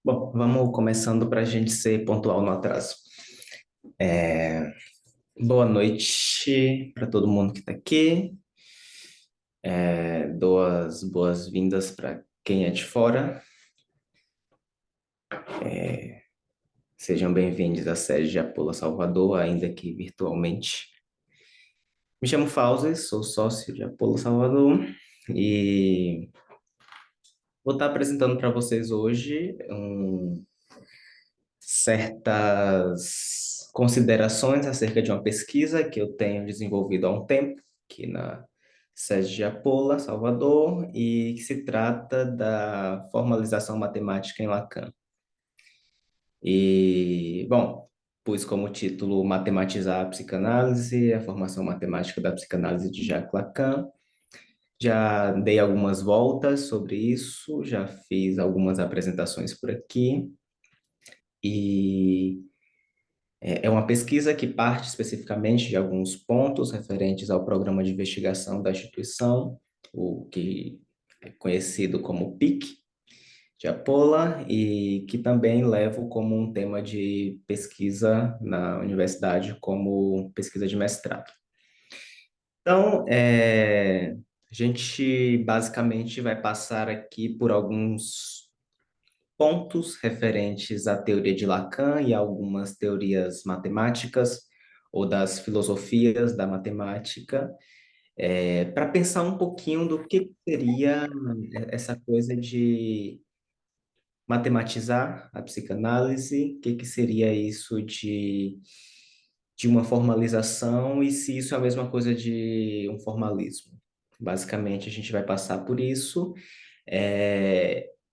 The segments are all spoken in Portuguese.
Bom, vamos começando para a gente ser pontual no atraso. É, Boa noite para todo mundo que está aqui. Dou as boas-vindas para quem é de fora. Sejam bem-vindos à sede de Apola Salvador, ainda que virtualmente. Me chamo Fauzi, sou sócio de Apola Salvador e vou estar apresentando para vocês hoje certas considerações acerca de uma pesquisa que eu tenho desenvolvido há um tempo, aqui na sede de Apola, Salvador, e que se trata da formalização matemática em Lacan. E, bom, pus como título Matematizar a Psicanálise, a formação matemática da psicanálise de Jacques Lacan. Já dei algumas voltas sobre isso, já fiz algumas apresentações por aqui, e é uma pesquisa que parte especificamente de alguns pontos referentes ao programa de investigação da instituição, o que é conhecido como PIC, de Apolla, e que também levo como um tema de pesquisa na universidade, como pesquisa de mestrado. Então, a gente basicamente vai passar aqui por alguns pontos referentes à teoria de Lacan e algumas teorias matemáticas ou das filosofias da matemática, para pensar um pouquinho do que seria essa coisa de matematizar a psicanálise, o que seria isso de uma formalização e se isso é a mesma coisa de um formalismo. Basicamente, a gente vai passar por isso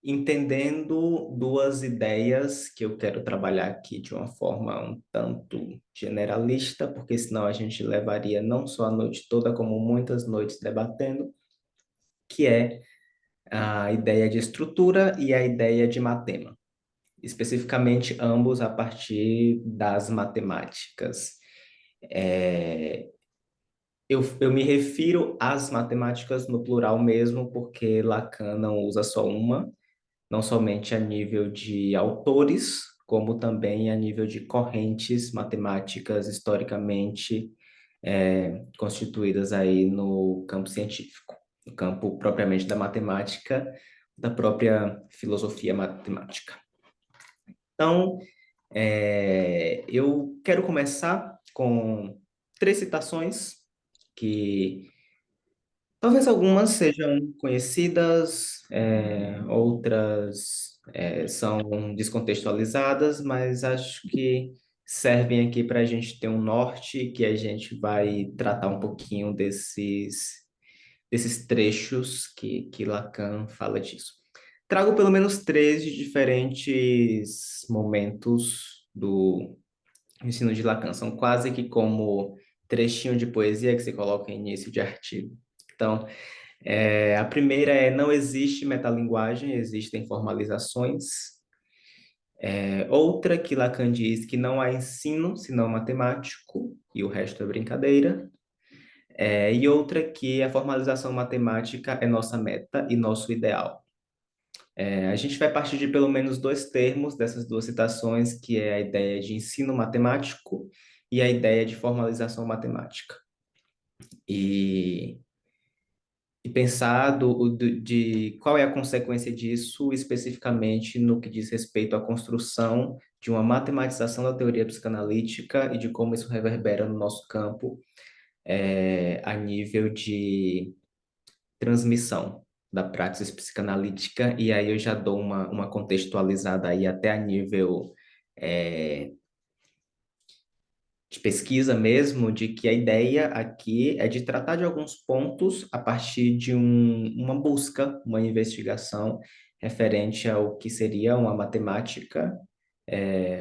entendendo duas ideias que eu quero trabalhar aqui de uma forma um tanto generalista, porque senão a gente levaria não só a noite toda, como muitas noites debatendo, que é a ideia de estrutura e a ideia de matema, especificamente ambos a partir das matemáticas. É, eu me refiro às matemáticas no plural mesmo, porque Lacan não usa só uma, não somente a nível de autores, como também a nível de correntes matemáticas historicamente constituídas aí no campo científico, no campo propriamente da matemática, da própria filosofia matemática. Então, eu quero começar com três citações que talvez algumas sejam conhecidas, outras são descontextualizadas, mas acho que servem aqui para a gente ter um norte que a gente vai tratar um pouquinho desses trechos que Lacan fala disso. Trago pelo menos três de diferentes momentos do ensino de Lacan. São quase que como trechinho de poesia que se coloca em início de artigo. Então, a primeira é: não existe metalinguagem, existem formalizações. Outra que Lacan diz que não há ensino senão matemático, e o resto é brincadeira. E outra que a formalização matemática é nossa meta e nosso ideal. A gente vai partir de pelo menos dois termos dessas duas citações, que é a ideia de ensino matemático e a ideia de formalização matemática. E pensar de qual é a consequência disso, especificamente no que diz respeito à construção de uma matematização da teoria psicanalítica e de como isso reverbera no nosso campo, a nível de transmissão da praxis psicanalítica, e aí eu já dou uma contextualizada aí até a nível de pesquisa mesmo, de que a ideia aqui é de tratar de alguns pontos a partir de uma busca, uma investigação referente ao que seria uma matemática,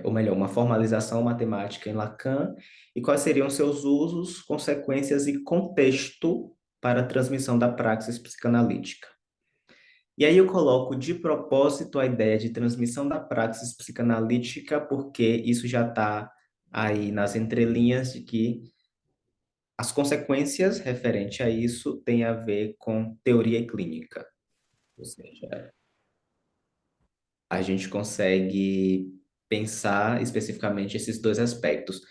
ou melhor, uma formalização matemática em Lacan, e quais seriam seus usos, consequências e contexto para a transmissão da praxis psicanalítica. E aí eu coloco de propósito a ideia de transmissão da praxis psicanalítica, porque isso já está aí nas entrelinhas de que as consequências referentes a isso têm a ver com teoria clínica. Ou seja, a gente consegue pensar especificamente esses dois aspectos.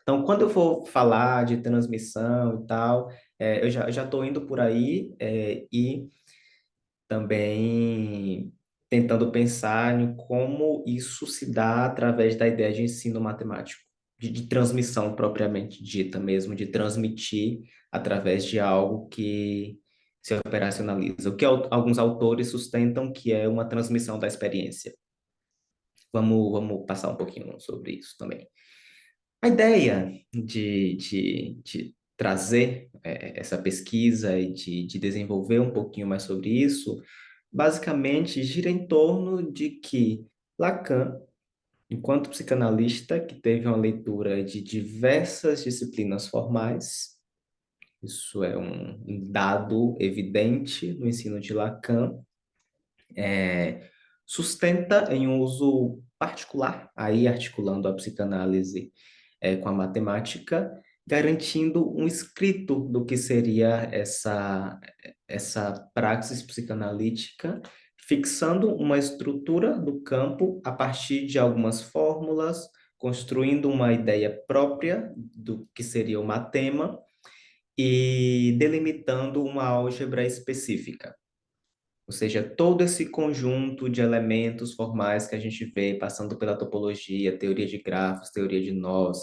Então, quando eu for falar de transmissão e tal, eu já estou indo por aí, e também tentando pensar em como isso se dá através da ideia de ensino matemático, de transmissão propriamente dita mesmo, de transmitir através de algo que se operacionaliza, o que alguns autores sustentam que é uma transmissão da experiência. Vamos passar um pouquinho sobre isso também. A ideia de trazer essa pesquisa e de desenvolver um pouquinho mais sobre isso, basicamente gira em torno de que Lacan, enquanto psicanalista que teve uma leitura de diversas disciplinas formais, isso é um dado evidente no ensino de Lacan, sustenta em um uso particular, aí articulando a psicanálise com a matemática, garantindo um escrito do que seria essa praxis psicanalítica, fixando uma estrutura do campo a partir de algumas fórmulas, construindo uma ideia própria do que seria o matema e delimitando uma álgebra específica. Ou seja, todo esse conjunto de elementos formais que a gente vê passando pela topologia, teoria de grafos, teoria de nós,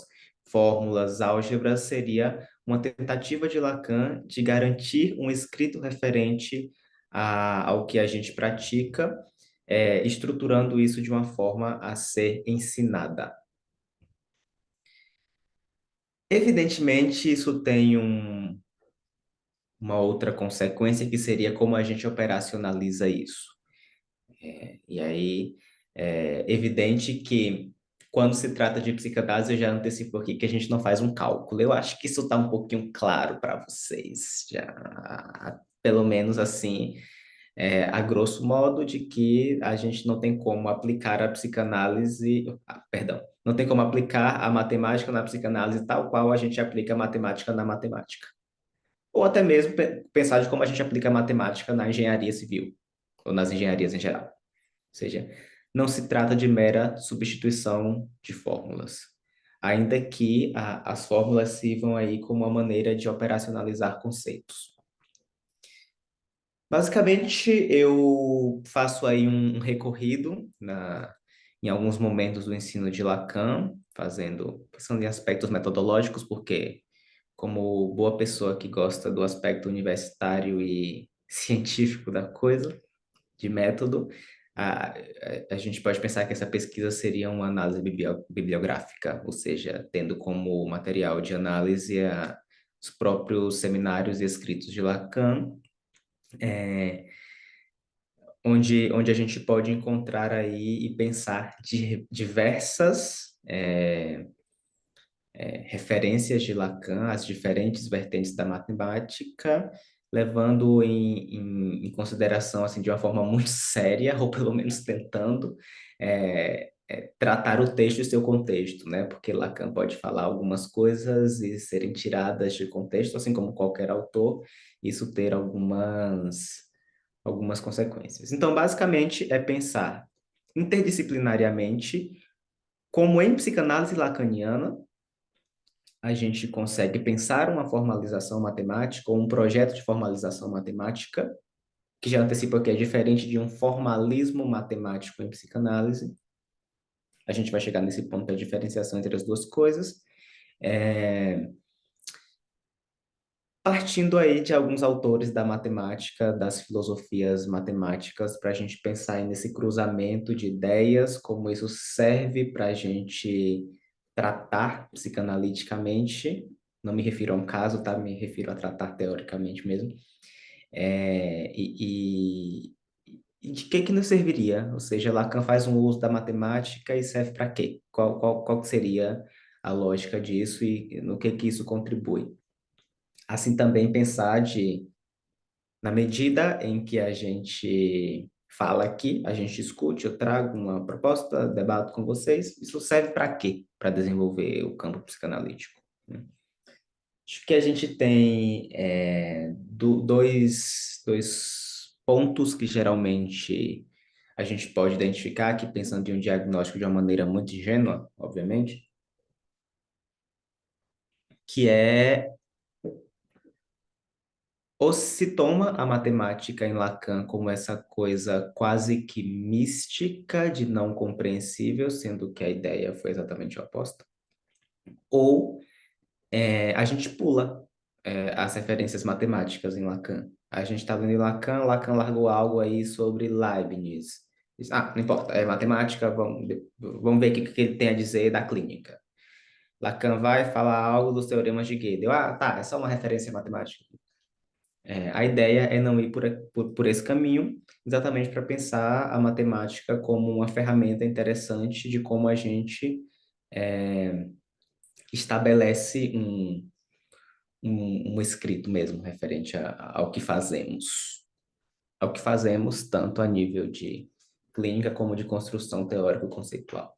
fórmulas, álgebras, seria uma tentativa de Lacan de garantir um escrito referente ao que a gente pratica, estruturando isso de uma forma a ser ensinada. Evidentemente, isso tem uma outra consequência que seria como a gente operacionaliza isso. E aí é evidente que quando se trata de psicanálise, eu já antecipo aqui que a gente não faz um cálculo. Eu acho que isso está um pouquinho claro para vocês, já pelo menos assim, a grosso modo, de que a gente não tem como aplicar a psicanálise, perdão, não tem como aplicar a matemática na psicanálise tal qual a gente aplica a matemática na matemática. Ou até mesmo pensar de como a gente aplica a matemática na engenharia civil, ou nas engenharias em geral. Ou seja, não se trata de mera substituição de fórmulas, ainda que as fórmulas sirvam aí como uma maneira de operacionalizar conceitos. Basicamente, eu faço aí um recorrido em alguns momentos do ensino de Lacan, pensando em aspectos metodológicos, porque como boa pessoa que gosta do aspecto universitário e científico da coisa, de método, a, a gente pode pensar que essa pesquisa seria uma análise bibliográfica, ou seja, tendo como material de análise os próprios seminários e escritos de Lacan, onde a gente pode encontrar aí e pensar de diversas referências de Lacan às diferentes vertentes da matemática, levando em consideração, assim, de uma forma muito séria, ou pelo menos tentando, tratar o texto e seu contexto, né? Porque Lacan pode falar algumas coisas e serem tiradas de contexto, assim como qualquer autor, isso ter algumas consequências. Então, basicamente, é pensar interdisciplinariamente como em psicanálise lacaniana a gente consegue pensar uma formalização matemática ou um projeto de formalização matemática, que já antecipa que é diferente de um formalismo matemático em psicanálise. A gente vai chegar nesse ponto da diferenciação entre as duas coisas. Partindo aí de alguns autores da matemática, das filosofias matemáticas, para a gente pensar aí nesse cruzamento de ideias, como isso serve para a gente tratar psicanaliticamente. Não me refiro a um caso, tá? Me refiro a tratar teoricamente mesmo. É, e de que nos serviria? Ou seja, Lacan faz um uso da matemática e serve para quê? Qual que seria a lógica disso e no que isso contribui? Assim também pensar na medida em que a gente fala aqui, a gente discute, eu trago uma proposta, debato com vocês, isso serve para quê? Para desenvolver o campo psicanalítico, né? Acho que a gente tem dois pontos que geralmente a gente pode identificar aqui, pensando em um diagnóstico de uma maneira muito ingênua, obviamente, que é ou se toma a matemática em Lacan como essa coisa quase que mística, de não compreensível, sendo que a ideia foi exatamente a oposta, ou a gente pula as referências matemáticas em Lacan. A gente está lendo em Lacan, Lacan largou algo aí sobre Leibniz. Diz, não importa, é matemática, vamos ver o que ele tem a dizer da clínica. Lacan vai falar algo dos teoremas de Gödel. Tá, é só uma referência matemática. A ideia é não ir por esse caminho, exatamente para pensar a matemática como uma ferramenta interessante de como a gente é, estabelece um escrito mesmo referente ao que fazemos. Ao que fazemos, tanto a nível de clínica como de construção teórico-conceitual.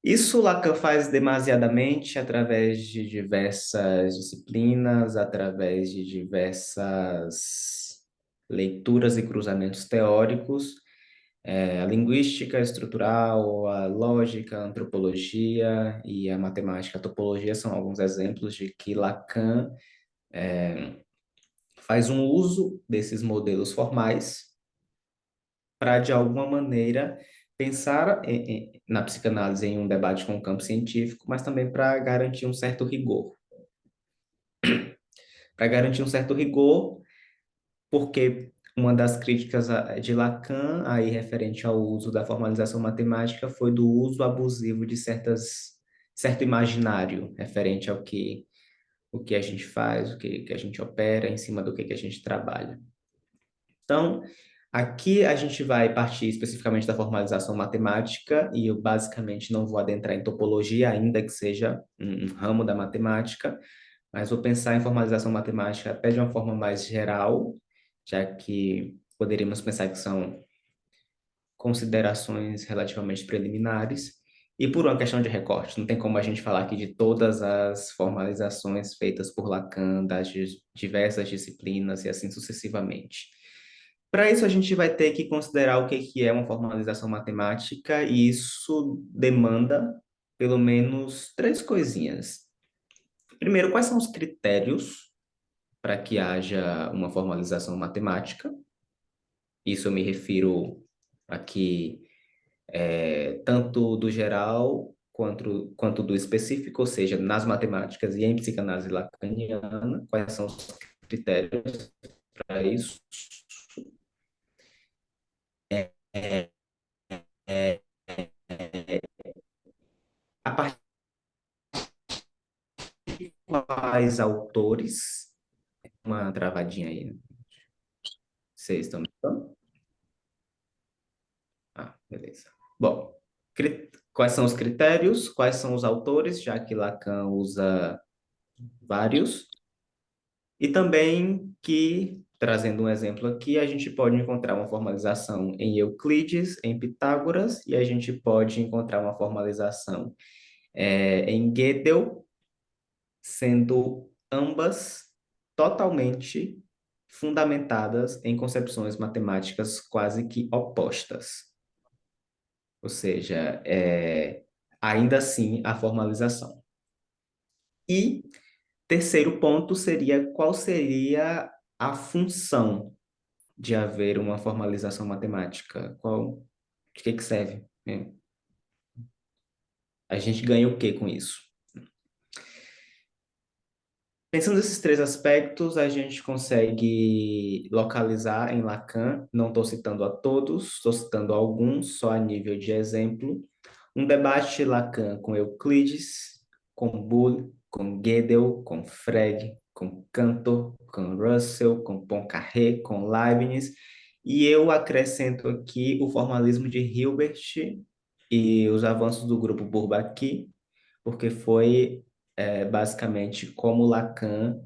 Isso Lacan faz demasiadamente através de diversas disciplinas, através de diversas leituras e cruzamentos teóricos, a linguística estrutural, a lógica, a antropologia e a matemática, a topologia são alguns exemplos de que Lacan faz um uso desses modelos formais para, de alguma maneira, pensar na psicanálise em um debate com o campo científico, mas também para garantir um certo rigor. Para garantir um certo rigor, porque uma das críticas de Lacan, aí referente ao uso da formalização matemática, foi do uso abusivo de certo imaginário referente o que a gente faz, que a gente opera, em cima do que a gente trabalha. Então, aqui a gente vai partir especificamente da formalização matemática, e eu basicamente não vou adentrar em topologia, ainda que seja um ramo da matemática, mas vou pensar em formalização matemática até de uma forma mais geral, já que poderíamos pensar que são considerações relativamente preliminares, e por uma questão de recorte. Não tem como a gente falar aqui de todas as formalizações feitas por Lacan, das diversas disciplinas e assim sucessivamente. Para isso, a gente vai ter que considerar o que é uma formalização matemática, e isso demanda pelo menos três coisinhas. Primeiro, quais são os critérios para que haja uma formalização matemática? Isso eu me refiro aqui tanto do geral quanto do específico, ou seja, nas matemáticas e em psicanálise lacaniana, quais são os critérios para isso? É, é, a partir de quais autores, uma travadinha aí, né? Vocês estão me escutando? Beleza. Bom, quais são os critérios? Quais são os autores, já que Lacan usa vários? E também que, trazendo um exemplo aqui, a gente pode encontrar uma formalização em Euclides, em Pitágoras, e a gente pode encontrar uma formalização em Gödel, sendo ambas totalmente fundamentadas em concepções matemáticas quase que opostas. Ou seja, ainda assim a formalização. E terceiro ponto seria qual seria a função de haver uma formalização matemática? De que serve? A gente ganha o que com isso? Pensando nesses três aspectos, a gente consegue localizar em Lacan, não estou citando a todos, estou citando alguns, só a nível de exemplo, um debate de Lacan com Euclides, com Boole, com Gödel, com Frege, com Cantor, com Russell, com Poincaré, com Leibniz, e eu acrescento aqui o formalismo de Hilbert e os avanços do grupo Bourbaki, porque foi basicamente como Lacan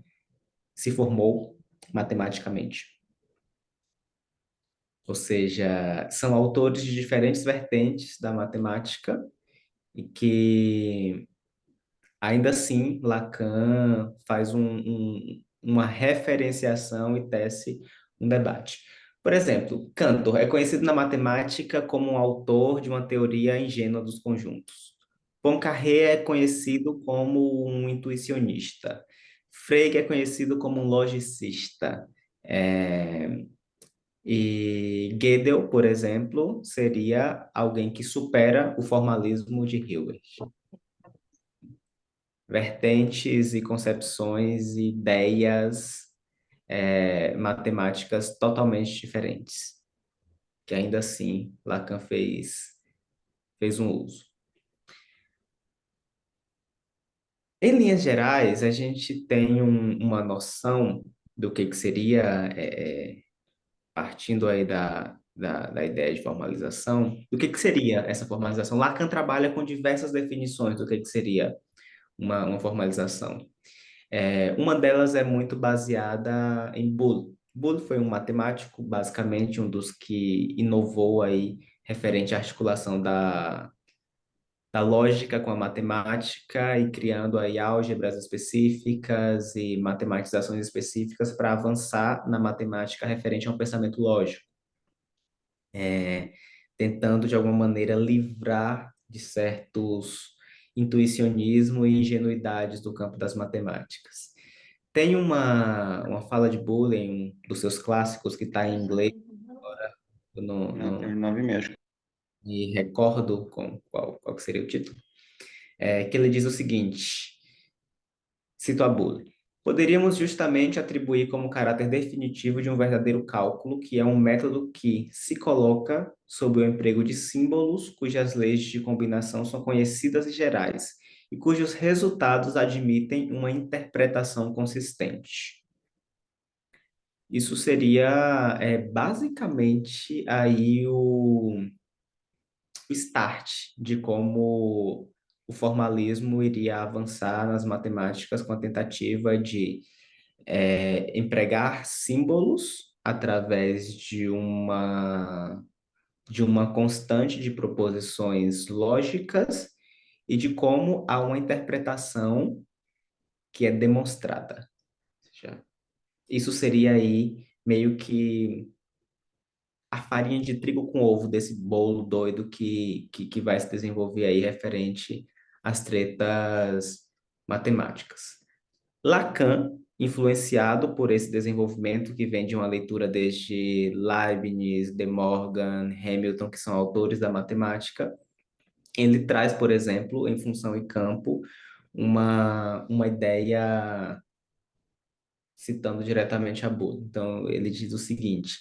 se formou matematicamente. Ou seja, são autores de diferentes vertentes da matemática e que, ainda assim, Lacan faz uma referenciação e tece um debate. Por exemplo, Cantor é conhecido na matemática como um autor de uma teoria ingênua dos conjuntos. Poincaré é conhecido como um intuicionista. Frege é conhecido como um logicista. É, E Gödel, por exemplo, seria alguém que supera o formalismo de Hilbert. Vertentes e concepções e ideias matemáticas totalmente diferentes, que ainda assim Lacan fez um uso. Em linhas gerais, a gente tem uma noção do que seria, partindo aí da ideia de formalização, do que seria essa formalização. Lacan trabalha com diversas definições do que seria uma formalização. Uma delas é muito baseada em Boole. Boole foi um matemático, basicamente um dos que inovou aí referente à articulação da lógica com a matemática e criando aí álgebras específicas e matematizações específicas para avançar na matemática referente a um pensamento lógico, tentando de alguma maneira livrar de certos intuicionismo e ingenuidades do campo das matemáticas. Tem uma fala de Bullen, um dos seus clássicos, que está em inglês, eu Tem não 9,5. me recordo qual que seria o título, que ele diz o seguinte, cito a Bullen: poderíamos justamente atribuir como caráter definitivo de um verdadeiro cálculo, que é um método que se coloca sob o emprego de símbolos cujas leis de combinação são conhecidas e gerais, e cujos resultados admitem uma interpretação consistente. Isso seria basicamente aí o start de como o formalismo iria avançar nas matemáticas com a tentativa de empregar símbolos através de uma constante de proposições lógicas e de como há uma interpretação que é demonstrada. Ou seja, isso seria aí meio que a farinha de trigo com ovo desse bolo doido que vai se desenvolver aí referente às tretas matemáticas. Lacan, influenciado por esse desenvolvimento que vem de uma leitura desde Leibniz, De Morgan, Hamilton, que são autores da matemática, ele traz, por exemplo, em função e campo, uma ideia citando diretamente a Boole. Então, ele diz o seguinte: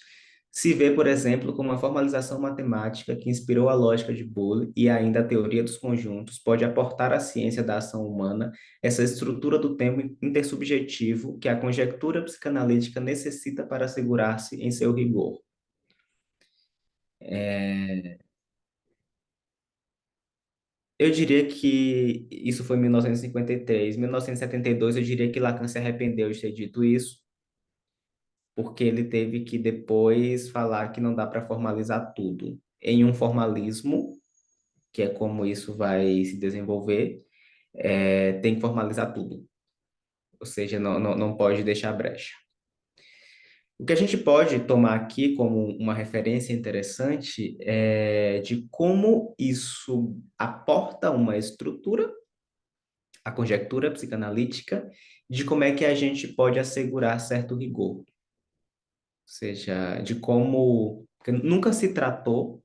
se vê, por exemplo, como uma formalização matemática que inspirou a lógica de Boole e ainda a teoria dos conjuntos pode aportar à ciência da ação humana essa estrutura do tempo intersubjetivo que a conjectura psicanalítica necessita para assegurar-se em seu rigor. Eu diria que isso foi em 1953. Em 1972, eu diria que Lacan se arrependeu de ter dito isso, porque ele teve que depois falar que não dá para formalizar tudo. Em um formalismo, que é como isso vai se desenvolver, tem que formalizar tudo. Ou seja, não pode deixar brecha. O que a gente pode tomar aqui como uma referência interessante é de como isso aporta uma estrutura, a conjectura psicanalítica, de como é que a gente pode assegurar certo rigor. Seja, de como porque nunca se tratou,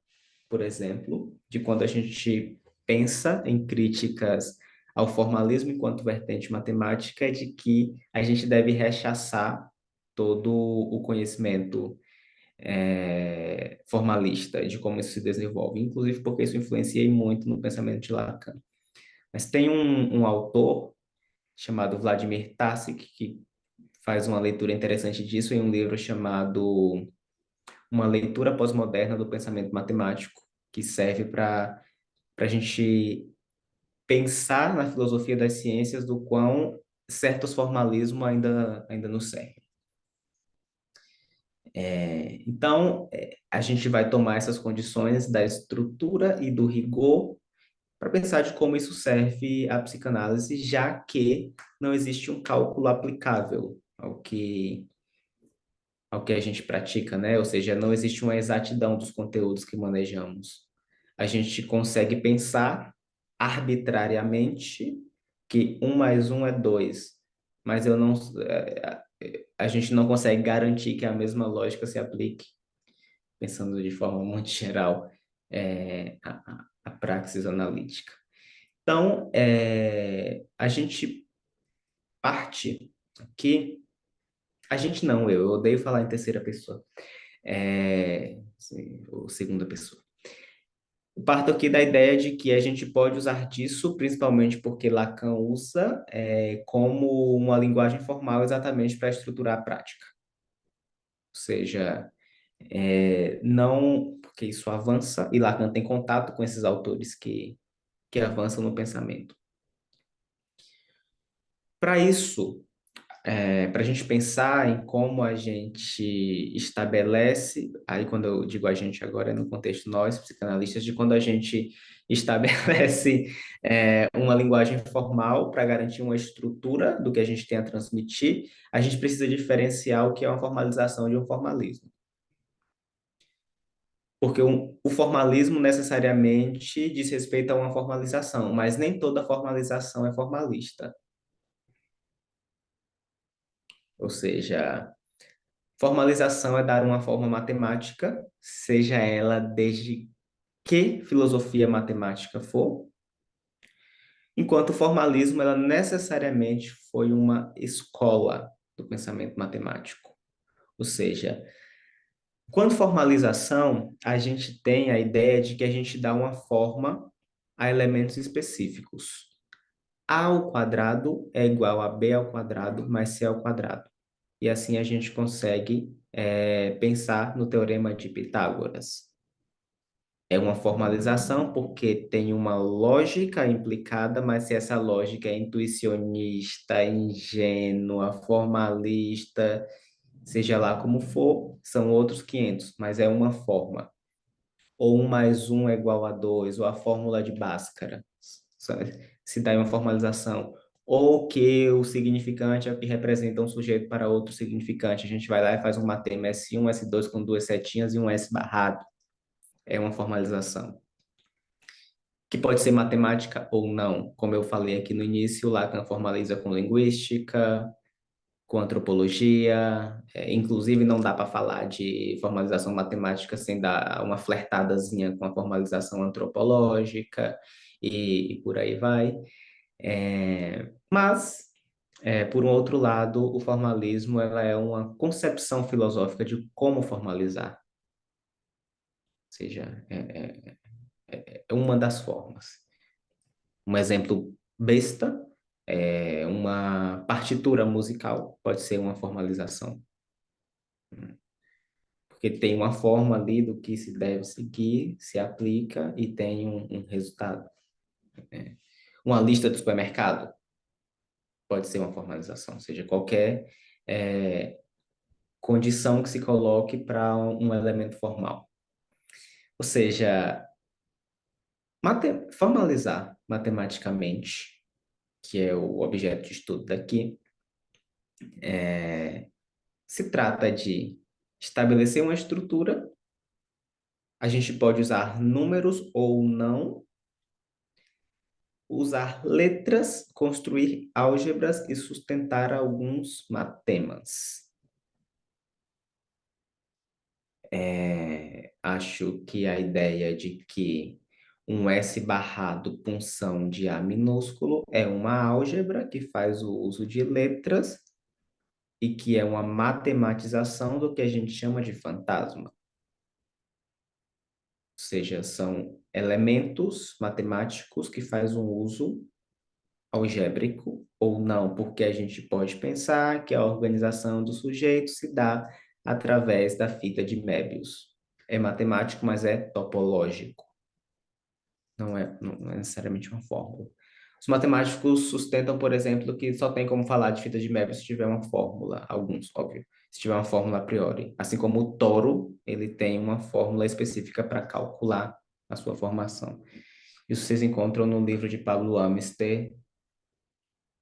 por exemplo, de quando a gente pensa em críticas ao formalismo enquanto vertente matemática, é de que a gente deve rechaçar todo o conhecimento formalista, de como isso se desenvolve, inclusive porque isso influencia muito no pensamento de Lacan. Mas tem um autor chamado Vladimir Tásik que faz uma leitura interessante disso em um livro chamado Uma Leitura Pós-Moderna do Pensamento Matemático, que serve para a gente pensar na filosofia das ciências do quão certos formalismos ainda nos servem. Então, a gente vai tomar essas condições da estrutura e do rigor para pensar de como isso serve à psicanálise, já que não existe um cálculo aplicável ao que ao que a gente pratica, né? Ou seja, não existe uma exatidão dos conteúdos que manejamos. A gente consegue pensar arbitrariamente que um mais um é dois, mas eu não, a gente não consegue garantir que a mesma lógica se aplique, pensando de forma muito geral, a praxis analítica. Então, a gente parte aqui, a gente não, eu odeio falar em terceira pessoa, ou segunda pessoa. Eu parto aqui da ideia de que a gente pode usar disso, principalmente porque Lacan usa como uma linguagem formal exatamente para estruturar a prática. Ou seja, não, porque isso avança, e Lacan tem contato com esses autores que avançam no pensamento. Para isso, para a gente pensar em como a gente estabelece, aí quando eu digo a gente agora é no contexto nós, psicanalistas, de quando a gente estabelece uma linguagem formal para garantir uma estrutura do que a gente tem a transmitir, a gente precisa diferenciar o que é uma formalização de um formalismo. Porque o formalismo necessariamente diz respeito a uma formalização, mas nem toda formalização é formalista. Ou seja, formalização é dar uma forma matemática, seja ela desde que filosofia matemática for, enquanto o formalismo ela necessariamente foi uma escola do pensamento matemático. Ou seja, quando formalização, a gente tem a ideia de que a gente dá uma forma a elementos específicos. A ao quadrado é igual a b ao quadrado mais c ao quadrado. E assim a gente consegue pensar no teorema de Pitágoras. É uma formalização porque tem uma lógica implicada, mas se essa lógica é intuicionista, ingênua, formalista, seja lá como for, são outros 500, mas é uma forma. Ou 1 mais 1 é igual a 2, ou a fórmula de Bhaskara, se dá em uma formalização. Ou que o significante é o que representa um sujeito para outro significante. A gente vai lá e faz um matema S1, S2 com duas setinhas e um S barrado. É uma formalização. Que pode ser matemática ou não. Como eu falei aqui no início, Lacan formaliza com linguística, com antropologia, inclusive não dá para falar de formalização matemática sem dar uma flertadazinha com a formalização antropológica e por aí vai. Mas, por um outro lado, o formalismo ela é uma concepção filosófica de como formalizar, ou seja, é uma das formas. Um exemplo besta é uma partitura musical, pode ser uma formalização, porque tem uma forma ali do que se deve seguir, se aplica e tem um resultado. Uma lista do supermercado pode ser uma formalização, ou seja, qualquer condição que se coloque para um elemento formal. Ou seja, formalizar matematicamente, que é o objeto de estudo daqui, se trata de estabelecer uma estrutura. A gente pode usar números ou não, usar letras, construir álgebras e sustentar alguns matemas. Acho que a ideia de que um S barrado punção de A minúsculo é uma álgebra que faz o uso de letras e que é uma matematização do que a gente chama de fantasma. Ou seja, são elementos matemáticos que faz um uso algébrico ou não, porque a gente pode pensar que a organização do sujeito se dá através da fita de Möbius. É matemático, mas é topológico. Não é necessariamente uma fórmula. Os matemáticos sustentam, por exemplo, que só tem como falar de fita de Möbius se tiver uma fórmula, alguns, óbvio, se tiver uma fórmula a priori. Assim como o toro, ele tem uma fórmula específica para calcular a sua formação. Isso vocês encontram no livro de Pablo Amster,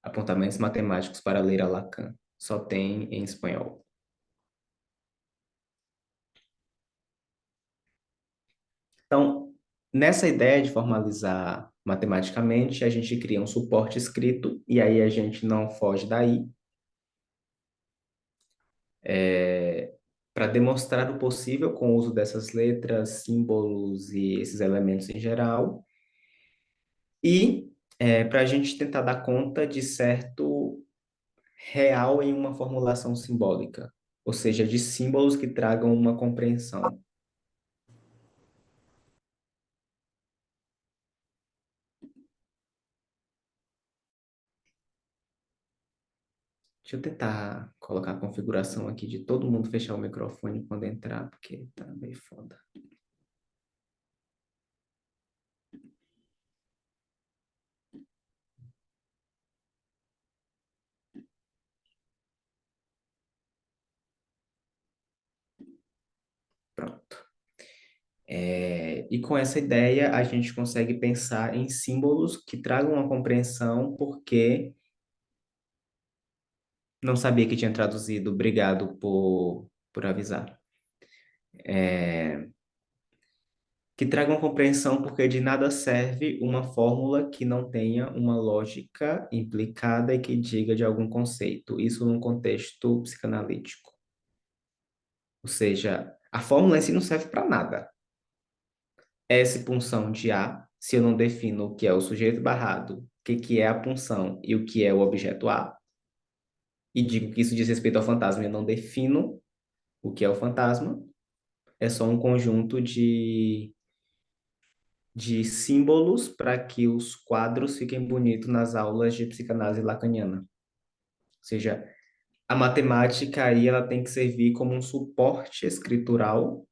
Apontamentos Matemáticos para ler a Lacan. Só tem em espanhol. Então, nessa ideia de formalizar matematicamente, a gente cria um suporte escrito, e aí a gente não foge daí, para demonstrar o possível com o uso dessas letras, símbolos e esses elementos em geral, e para a gente tentar dar conta de certo real em uma formulação simbólica, ou seja, de símbolos que tragam uma compreensão. Deixa eu tentar colocar a configuração aqui de todo mundo fechar o microfone quando entrar, porque tá meio foda. Pronto. E com essa ideia, a gente consegue pensar em símbolos que tragam uma compreensão, porque não sabia que tinha traduzido. Obrigado por avisar. Que tragam compreensão, porque de nada serve uma fórmula que não tenha uma lógica implicada e que diga de algum conceito. Isso num contexto psicanalítico. Ou seja, a fórmula em si não serve para nada. S punção de A, se eu não defino o que é o sujeito barrado, o que é a punção e o que é o objeto A, e digo que isso diz respeito ao fantasma e eu não defino o que é o fantasma, é só um conjunto de símbolos para que os quadros fiquem bonitos nas aulas de psicanálise lacaniana. Ou seja, a matemática aí ela tem que servir como um suporte escritural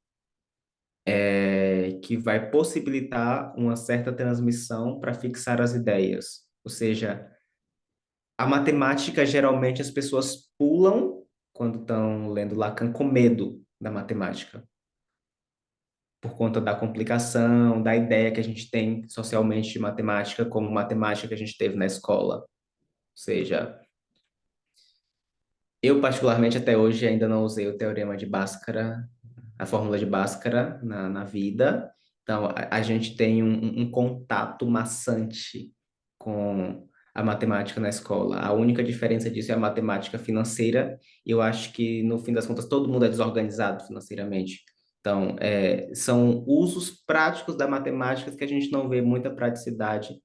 que vai possibilitar uma certa transmissão para fixar as ideias. Ou seja, a matemática geralmente as pessoas pulam quando estão lendo Lacan com medo da matemática, por conta da complicação, da ideia que a gente tem socialmente de matemática, como matemática que a gente teve na escola. Ou seja, eu particularmente até hoje ainda não usei o teorema de Bhaskara, a fórmula de Bhaskara na vida. Então, a gente tem um contato maçante com a matemática na escola. A única diferença disso é a matemática financeira. E eu acho que, no fim das contas, todo mundo é desorganizado financeiramente. Então, são usos práticos da matemática que a gente não vê muita praticidade.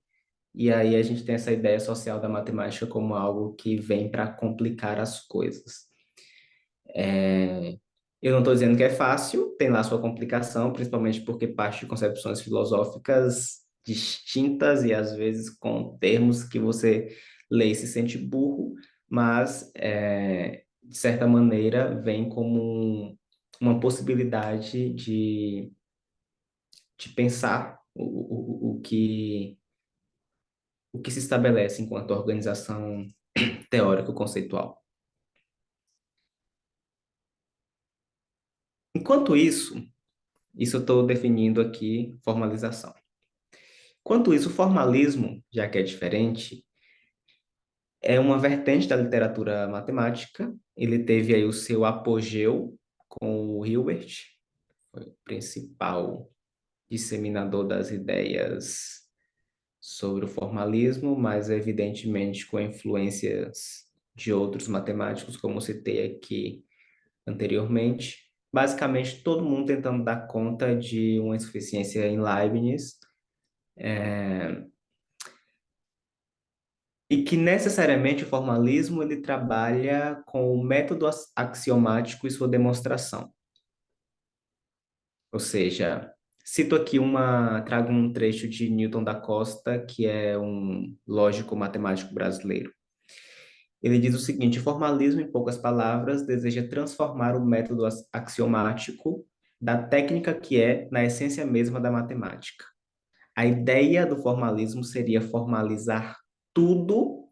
E aí a gente tem essa ideia social da matemática como algo que vem para complicar as coisas. Eu não estou dizendo que é fácil, tem lá sua complicação, principalmente porque parte de concepções filosóficas distintas e às vezes com termos que você lê e se sente burro, mas de certa maneira vem como uma possibilidade de pensar o que se estabelece enquanto organização teórico-conceitual. Enquanto isso eu estou definindo aqui formalização. Enquanto isso, o formalismo, já que é diferente, é uma vertente da literatura matemática. Ele teve aí o seu apogeu com o Hilbert, foi o principal disseminador das ideias sobre o formalismo, mas evidentemente com influências de outros matemáticos, como citei aqui anteriormente. Basicamente, todo mundo tentando dar conta de uma insuficiência em Leibniz, e que necessariamente o formalismo ele trabalha com o método axiomático e sua demonstração. Ou seja, cito aqui trago um trecho de Newton da Costa, que é um lógico matemático brasileiro. Ele diz o seguinte: o formalismo, em poucas palavras, deseja transformar o método axiomático da técnica que é na essência mesma da matemática. A ideia do formalismo seria formalizar tudo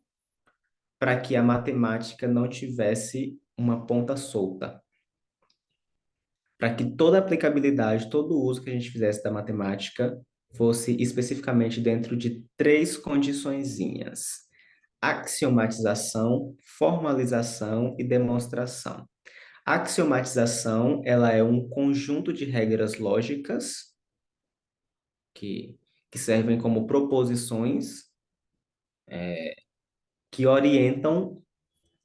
para que a matemática não tivesse uma ponta solta, para que toda aplicabilidade, todo o uso que a gente fizesse da matemática fosse especificamente dentro de três condiçõezinhas: axiomatização, formalização e demonstração. A axiomatização, ela é um conjunto de regras lógicas que servem como proposições que orientam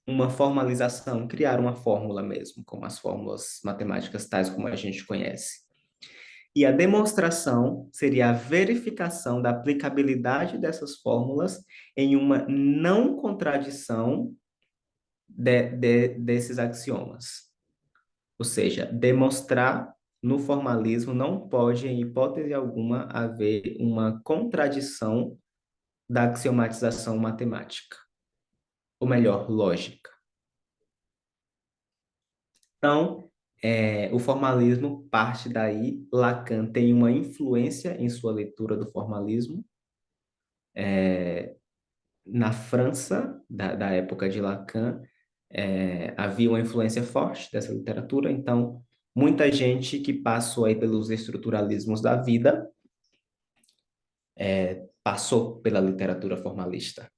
uma formalização, criar uma fórmula mesmo, como as fórmulas matemáticas tais como a gente conhece. E a demonstração seria a verificação da aplicabilidade dessas fórmulas em uma não contradição desses axiomas. Ou seja, demonstrar no formalismo não pode, em hipótese alguma, haver uma contradição da axiomatização matemática, ou melhor, lógica. Então, o formalismo parte daí. Lacan tem uma influência em sua leitura do formalismo. Na França, da época de Lacan, havia uma influência forte dessa literatura, então, muita gente que passou aí pelos estruturalismos da vida passou pela literatura formalista.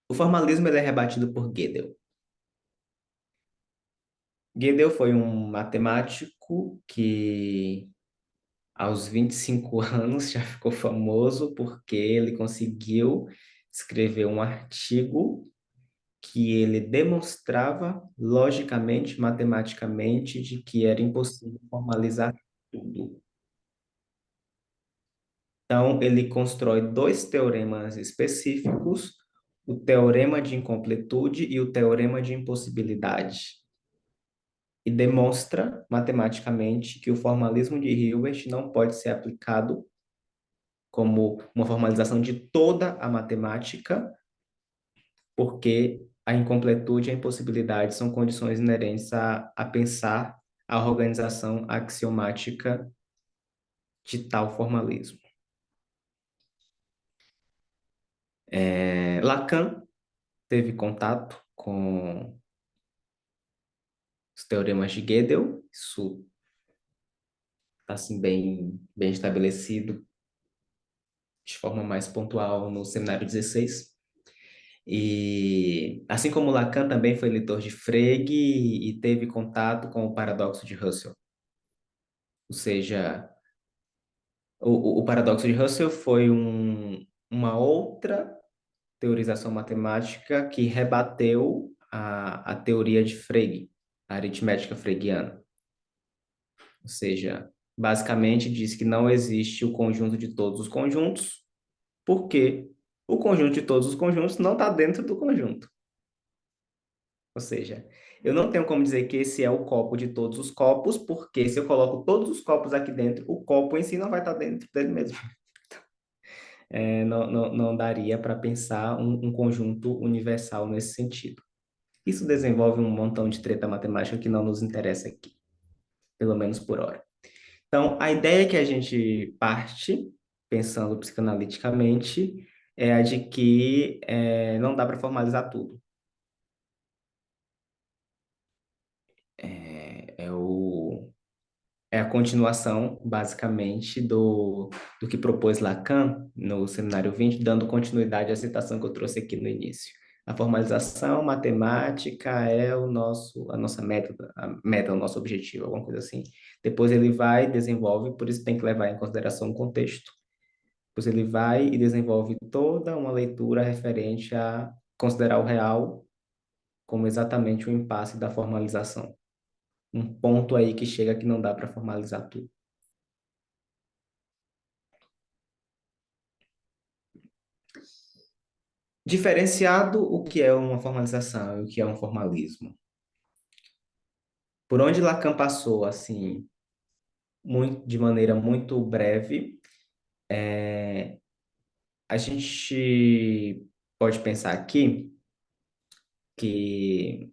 O formalismo ele é rebatido por Gödel. Gödel foi um matemático que, aos 25 anos, já ficou famoso porque ele conseguiu escrever um artigo que ele demonstrava logicamente, matematicamente, de que era impossível formalizar tudo. Então, ele constrói dois teoremas específicos, o teorema de incompletude e o teorema de impossibilidade, e demonstra matematicamente que o formalismo de Hilbert não pode ser aplicado como uma formalização de toda a matemática, porque a incompletude e a impossibilidade são condições inerentes a pensar a organização axiomática de tal formalismo. Lacan teve contato com os teoremas de Gödel, isso está assim, bem estabelecido de forma mais pontual no Seminário 16. E assim como Lacan também foi leitor de Frege e teve contato com o paradoxo de Russell. Ou seja, o paradoxo de Russell foi uma outra teorização matemática que rebateu a teoria de Frege, a aritmética fregiana. Ou seja, basicamente diz que não existe o conjunto de todos os conjuntos, porque o conjunto de todos os conjuntos não está dentro do conjunto. Ou seja, eu não tenho como dizer que esse é o copo de todos os copos, porque se eu coloco todos os copos aqui dentro, o copo em si não vai estar dentro dele mesmo. Não daria para pensar um conjunto universal nesse sentido. Isso desenvolve um montão de treta matemática que não nos interessa aqui, pelo menos por hora. Então, a ideia que a gente parte, pensando psicanaliticamente, é a de que não dá para formalizar tudo. É a continuação, basicamente, do que propôs Lacan no Seminário 20, dando continuidade à citação que eu trouxe aqui no início. A formalização matemática é a nossa meta, o nosso objetivo, alguma coisa assim. Depois ele vai e desenvolve, por isso tem que levar em consideração o contexto. Depois ele vai e desenvolve toda uma leitura referente a considerar o real como exatamente o impasse da formalização. Um ponto aí que chega que não dá para formalizar tudo. Diferenciado o que é uma formalização e o que é um formalismo. Por onde Lacan passou, assim, de maneira muito breve, a gente pode pensar aqui que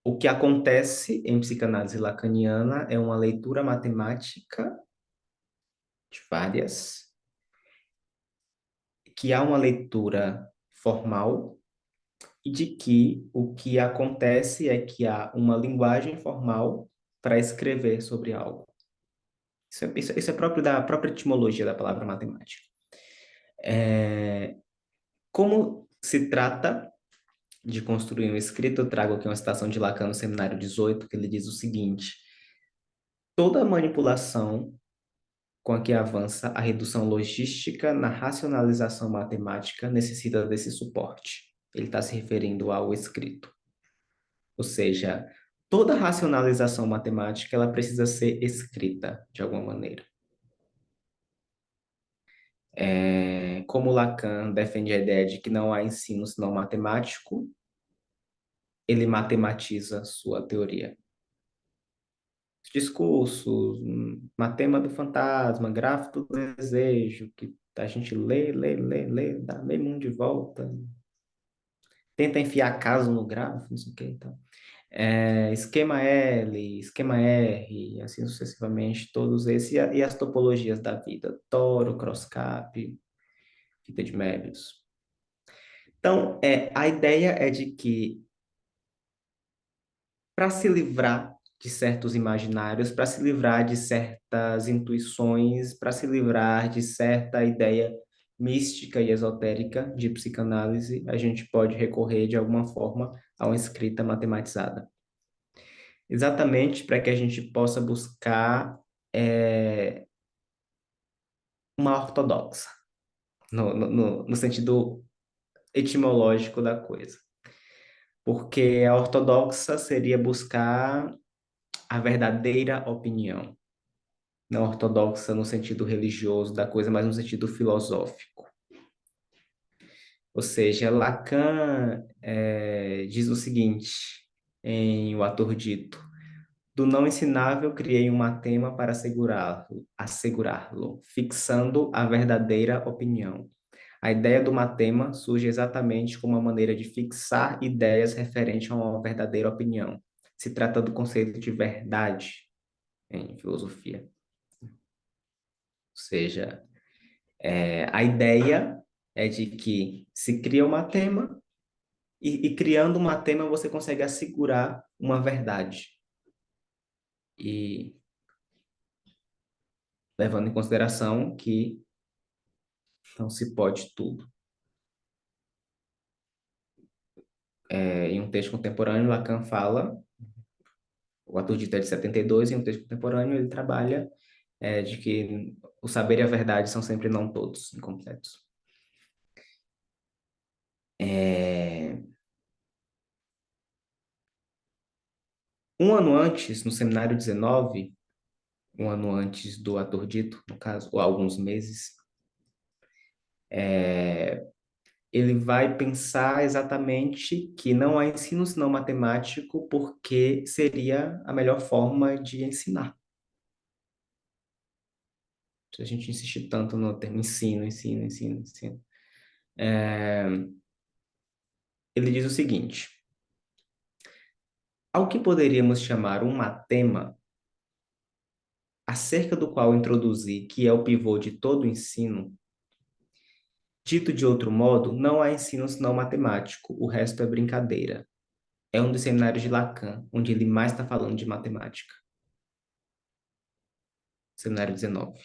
o que acontece em psicanálise lacaniana é uma leitura matemática de várias, que há uma leitura formal e de que o que acontece é que há uma linguagem formal para escrever sobre algo. Isso é próprio da própria etimologia da palavra matemática. Como se trata de construir um escrito, eu trago aqui uma citação de Lacan no Seminário 18, que ele diz o seguinte: toda manipulação com a que avança a redução logística na racionalização matemática necessita desse suporte. Ele está se referindo ao escrito. Ou seja, toda racionalização matemática ela precisa ser escrita de alguma maneira. Como Lacan defende a ideia de que não há ensino senão matemático, ele matematiza sua teoria. Discursos, Matema do Fantasma, Gráfico do Desejo, que a gente lê, dá meio mundo de volta, tenta enfiar caso no gráfico, não sei o que e tal. Esquema L, esquema R, assim sucessivamente, todos esses, e as topologias da vida, toro, crosscap, fita de Möbius. Então, a ideia é de que, para se livrar de certos imaginários, para se livrar de certas intuições, para se livrar de certa ideia mística e esotérica de psicanálise, a gente pode recorrer de alguma forma a uma escrita matematizada. Exatamente para que a gente possa buscar uma ortodoxa, no sentido etimológico da coisa. Porque a ortodoxa seria buscar a verdadeira opinião, não ortodoxa no sentido religioso da coisa, mas no sentido filosófico. Ou seja, Lacan diz o seguinte em O Ator Dito: do não ensinável criei um matema para assegurá-lo, fixando a verdadeira opinião. A ideia do matema surge exatamente como uma maneira de fixar ideias referentes a uma verdadeira opinião. Se trata do conceito de verdade em filosofia. Ou seja, a ideia é de que se cria um matema e criando um matema você consegue assegurar uma verdade. E levando em consideração que não se pode tudo. Em um texto contemporâneo, Lacan fala, o Ator Dito é de 72, em um texto contemporâneo ele trabalha de que o saber e a verdade são sempre não todos, incompletos. Um ano antes, no seminário 19, um ano antes do Ator Dito, no caso, ou alguns meses, ele vai pensar exatamente que não há ensino senão matemático porque seria a melhor forma de ensinar. Se a gente insistir tanto no termo ensino. Ele diz o seguinte: ao que poderíamos chamar um matema, acerca do qual introduzi que é o pivô de todo o ensino, dito de outro modo, não há ensino senão matemático, o resto é brincadeira. É um dos seminários de Lacan, onde ele mais está falando de matemática. Seminário 19.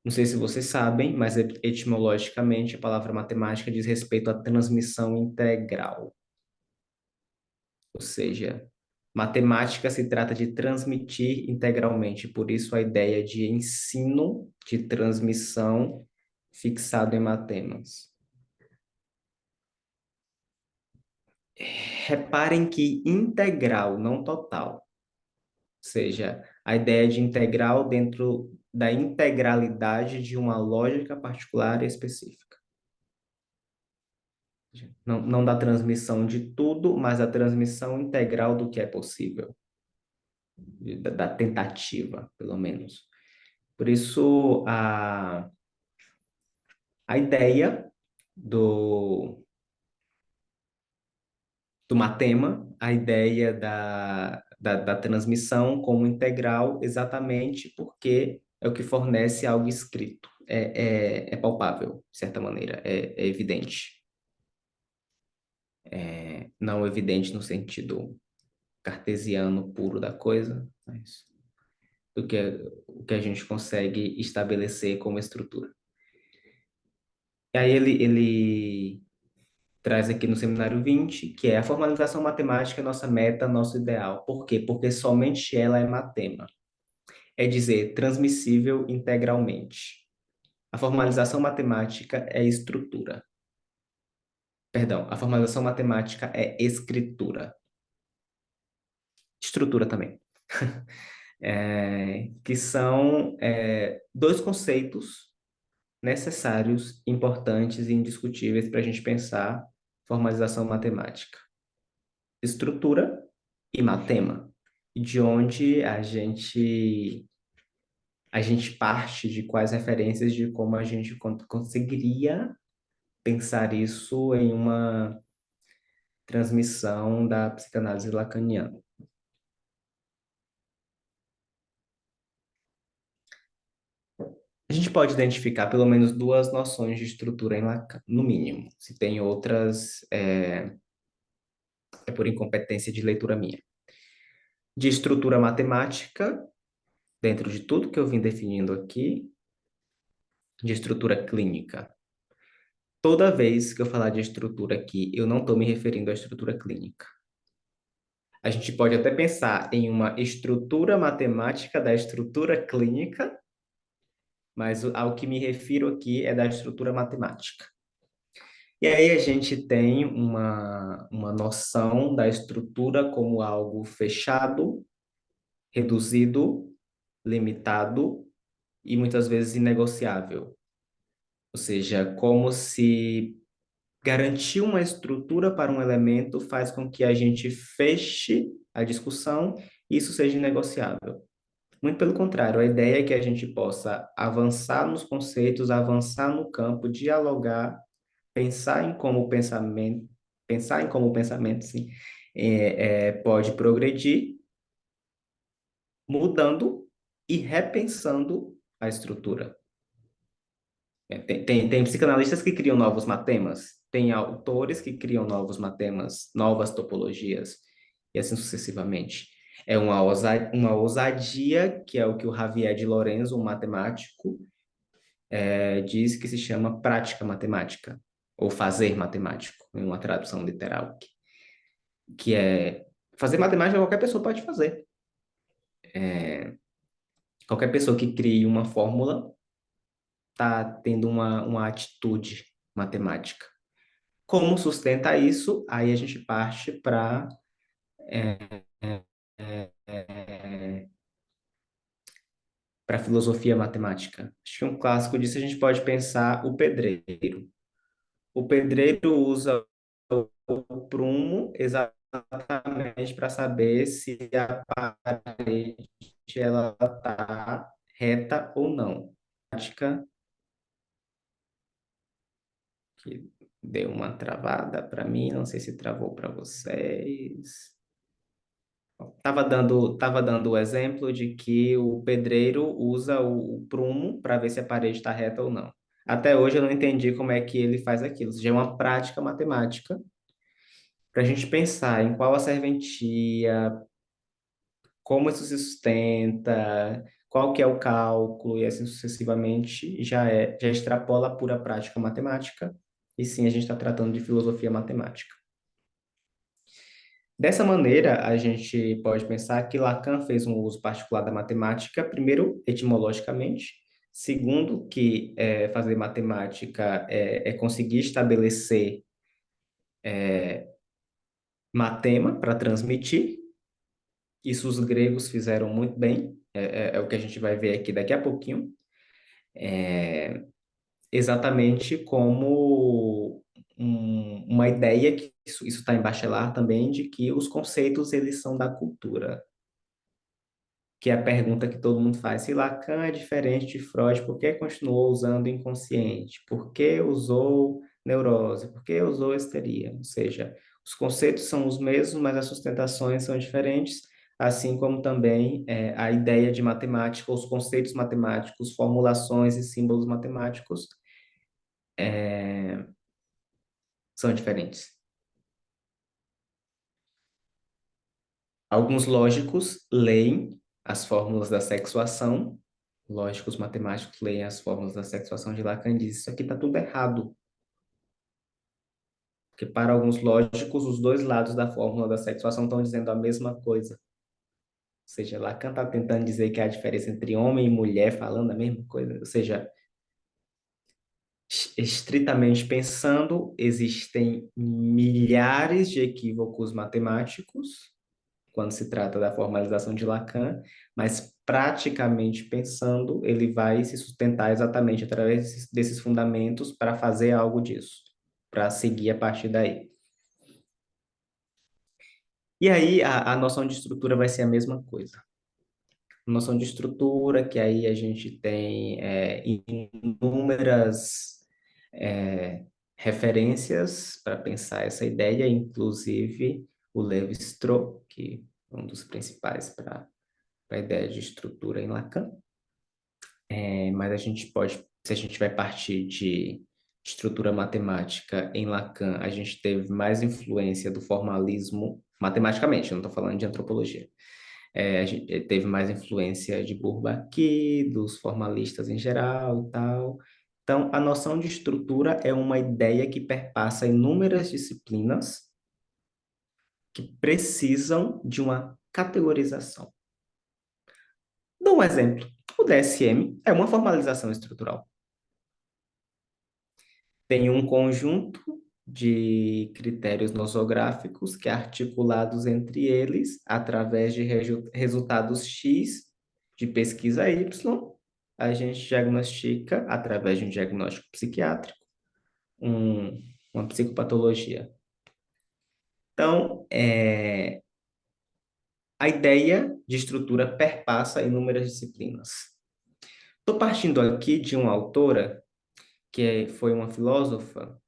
Não sei se vocês sabem, mas etimologicamente a palavra matemática diz respeito à transmissão integral. Ou seja, matemática se trata de transmitir integralmente, por isso a ideia de ensino de transmissão fixado em matemas. Reparem que integral, não total. Ou seja, a ideia de integral dentro da integralidade de uma lógica particular e específica. Não da transmissão de tudo, mas da transmissão integral do que é possível, da tentativa, pelo menos. Por isso, a ideia do matema, a ideia da transmissão como integral, exatamente porque é o que fornece algo escrito. É palpável, de certa maneira, é evidente. Não evidente no sentido cartesiano puro da coisa, mas do que o que a gente consegue estabelecer como estrutura. E aí ele traz aqui no seminário 20, que é a formalização matemática é nossa meta, nosso ideal. Por quê? Porque somente ela é matema. É dizer, transmissível integralmente. A formalização matemática é estrutura. Perdão, a formalização matemática é escritura. Estrutura também. Que são dois conceitos necessários, importantes e indiscutíveis para a gente pensar formalização matemática. Estrutura e matema, de onde a gente parte de quais referências de como a gente conseguiria pensar isso em uma transmissão da psicanálise lacaniana. A gente pode identificar pelo menos duas noções de estrutura em Lacan, no mínimo. Se tem outras, é por incompetência de leitura minha. De estrutura matemática, dentro de tudo que eu vim definindo aqui, de estrutura clínica. Toda vez que eu falar de estrutura aqui, eu não estou me referindo à estrutura clínica. A gente pode até pensar em uma estrutura matemática da estrutura clínica, mas ao que me refiro aqui é da estrutura matemática. E aí a gente tem uma noção da estrutura como algo fechado, reduzido, limitado e muitas vezes inegociável. Ou seja, como se garantir uma estrutura para um elemento faz com que a gente feche a discussão e isso seja negociável. Muito pelo contrário, a ideia é que a gente possa avançar nos conceitos, avançar no campo, dialogar, pensar em como o pensamento, sim, pode progredir, mudando e repensando a estrutura. Tem psicanalistas que criam novos matemas, tem autores que criam novos matemas, novas topologias, e assim sucessivamente. É uma ousadia, que é o que o Javier de Lorenzo, um matemático, diz que se chama prática matemática, ou fazer matemático, em uma tradução literal, que é fazer matemática qualquer pessoa pode fazer. Qualquer pessoa que crie uma fórmula está tendo uma atitude matemática. Como sustenta isso? Aí a gente parte para para filosofia matemática. Acho que um clássico disso a gente pode pensar o pedreiro. O pedreiro usa o prumo exatamente para saber se a parede ela está reta ou não. Prática que deu uma travada para mim, não sei se travou para vocês. Tava dando o exemplo de que o pedreiro usa o prumo para ver se a parede está reta ou não. Até hoje eu não entendi como é que ele faz aquilo. Ou seja, é uma prática matemática para a gente pensar em qual a serventia, como isso se sustenta, qual que é o cálculo e assim sucessivamente, já extrapola a pura prática matemática. E sim, a gente está tratando de filosofia matemática. Dessa maneira, a gente pode pensar que Lacan fez um uso particular da matemática, primeiro, etimologicamente, segundo, que fazer matemática é conseguir estabelecer matema para transmitir. Isso os gregos fizeram muito bem, é o que a gente vai ver aqui daqui a pouquinho, exatamente como uma ideia que isso está em Bachelard também, de que os conceitos eles são da cultura. Que é a pergunta que todo mundo faz. Se Lacan é diferente de Freud, por que continuou usando inconsciente? Por que usou neurose? Por que usou histeria? Ou seja, os conceitos são os mesmos, mas as sustentações são diferentes, assim como também a ideia de matemática, os conceitos matemáticos, formulações e símbolos matemáticos são diferentes. Alguns lógicos leem as fórmulas da sexuação, lógicos matemáticos leem as fórmulas da sexuação de Lacan e dizem, isso aqui está tudo errado. Porque para alguns lógicos, os dois lados da fórmula da sexuação estão dizendo a mesma coisa. Ou seja, Lacan está tentando dizer que há diferença entre homem e mulher falando a mesma coisa. Ou seja, estritamente pensando, existem milhares de equívocos matemáticos quando se trata da formalização de Lacan, mas praticamente pensando, ele vai se sustentar exatamente através desses fundamentos para fazer algo disso, para seguir a partir daí. E aí a noção de estrutura vai ser a mesma coisa. A noção de estrutura, que aí a gente tem inúmeras referências para pensar essa ideia, inclusive o Lévi-Strauss, que é um dos principais para a ideia de estrutura em Lacan. Mas a gente pode, se a gente vai partir de estrutura matemática em Lacan, a gente teve mais influência do formalismo, matematicamente, eu não estou falando de antropologia. A gente teve mais influência de Bourbaki, dos formalistas em geral e tal. Então, a noção de estrutura é uma ideia que perpassa inúmeras disciplinas que precisam de uma categorização. Dou um exemplo. O DSM é uma formalização estrutural. Tem um conjunto de critérios nosográficos que, articulados entre eles, através de resultados X de pesquisa Y, a gente diagnostica, através de um diagnóstico psiquiátrico, uma psicopatologia. Então, a ideia de estrutura perpassa inúmeras disciplinas. Estou partindo aqui de uma autora que foi uma filósofa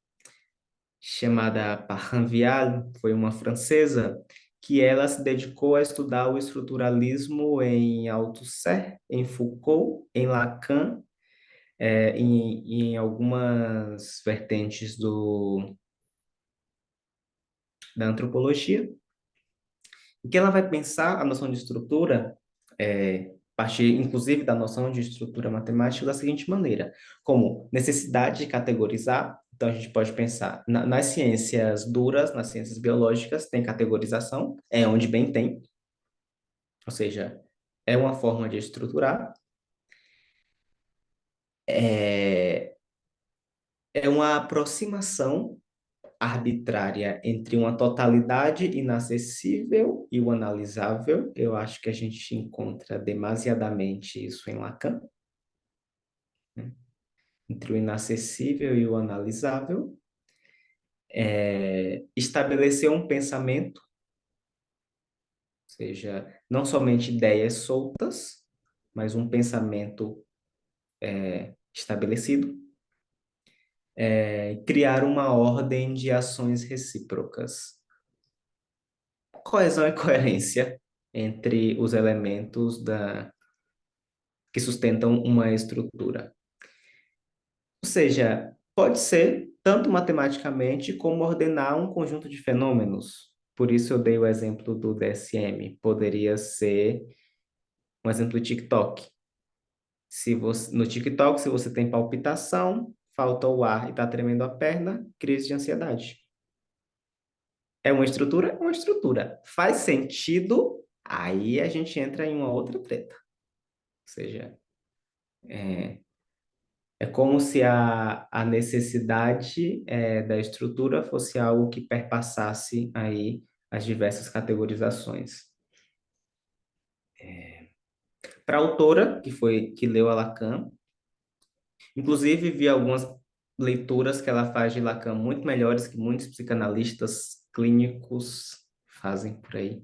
chamada Parham Vial, foi uma francesa, que ela se dedicou a estudar o estruturalismo em Althusser, em Foucault, em Lacan, em algumas vertentes da antropologia, e que ela vai pensar a noção de estrutura, partir inclusive da noção de estrutura matemática da seguinte maneira, como necessidade de categorizar. Então, a gente pode pensar nas ciências duras, nas ciências biológicas, tem categorização, é onde bem tem, ou seja, é uma forma de estruturar, é, é uma aproximação arbitrária entre uma totalidade inacessível e o analisável. Eu acho que a gente encontra demasiadamente isso em Lacan, né? Entre o inacessível e o analisável. Estabelecer um pensamento, ou seja, não somente ideias soltas, mas um pensamento estabelecido. Criar uma ordem de ações recíprocas. Coesão e coerência entre os elementos que sustentam uma estrutura. Ou seja, pode ser tanto matematicamente como ordenar um conjunto de fenômenos. Por isso eu dei o exemplo do DSM. Poderia ser um exemplo do TikTok. No TikTok, se você tem palpitação, falta o ar e está tremendo a perna, crise de ansiedade. É uma estrutura? É uma estrutura. Faz sentido? Aí a gente entra em uma outra treta. Ou seja, é, é como se a necessidade da estrutura fosse algo que perpassasse aí as diversas categorizações. Para a autora, que leu a Lacan, inclusive vi algumas leituras que ela faz de Lacan muito melhores que muitos psicanalistas clínicos fazem por aí.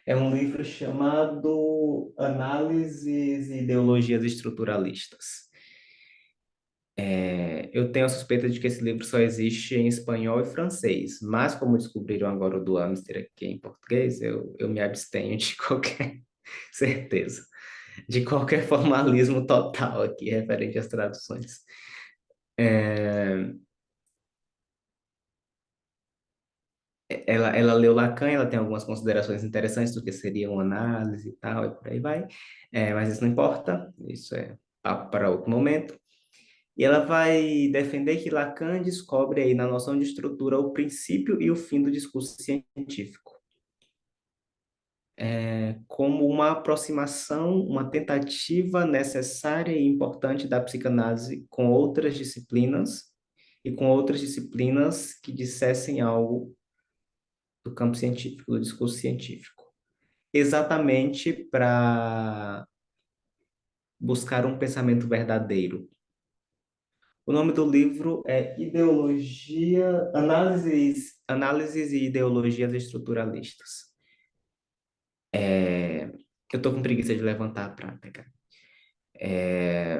É um livro chamado Análises e Ideologias Estruturalistas. Eu tenho a suspeita de que esse livro só existe em espanhol e francês, mas como descobriram agora o do Amster aqui em português, eu me abstenho de qualquer certeza, de qualquer formalismo total aqui referente às traduções. Ela leu Lacan, ela tem algumas considerações interessantes do que seria uma análise e tal, e por aí vai. Mas isso não importa, isso é papo para outro momento. E ela vai defender que Lacan descobre aí na noção de estrutura o princípio e o fim do discurso científico, como uma aproximação, uma tentativa necessária e importante da psicanálise com outras disciplinas e com outras disciplinas que dissessem algo do campo científico, do discurso científico, exatamente para buscar um pensamento verdadeiro. O nome do livro é Análises e Ideologias Estruturalistas. Eu estou com preguiça de levantar para pegar. É,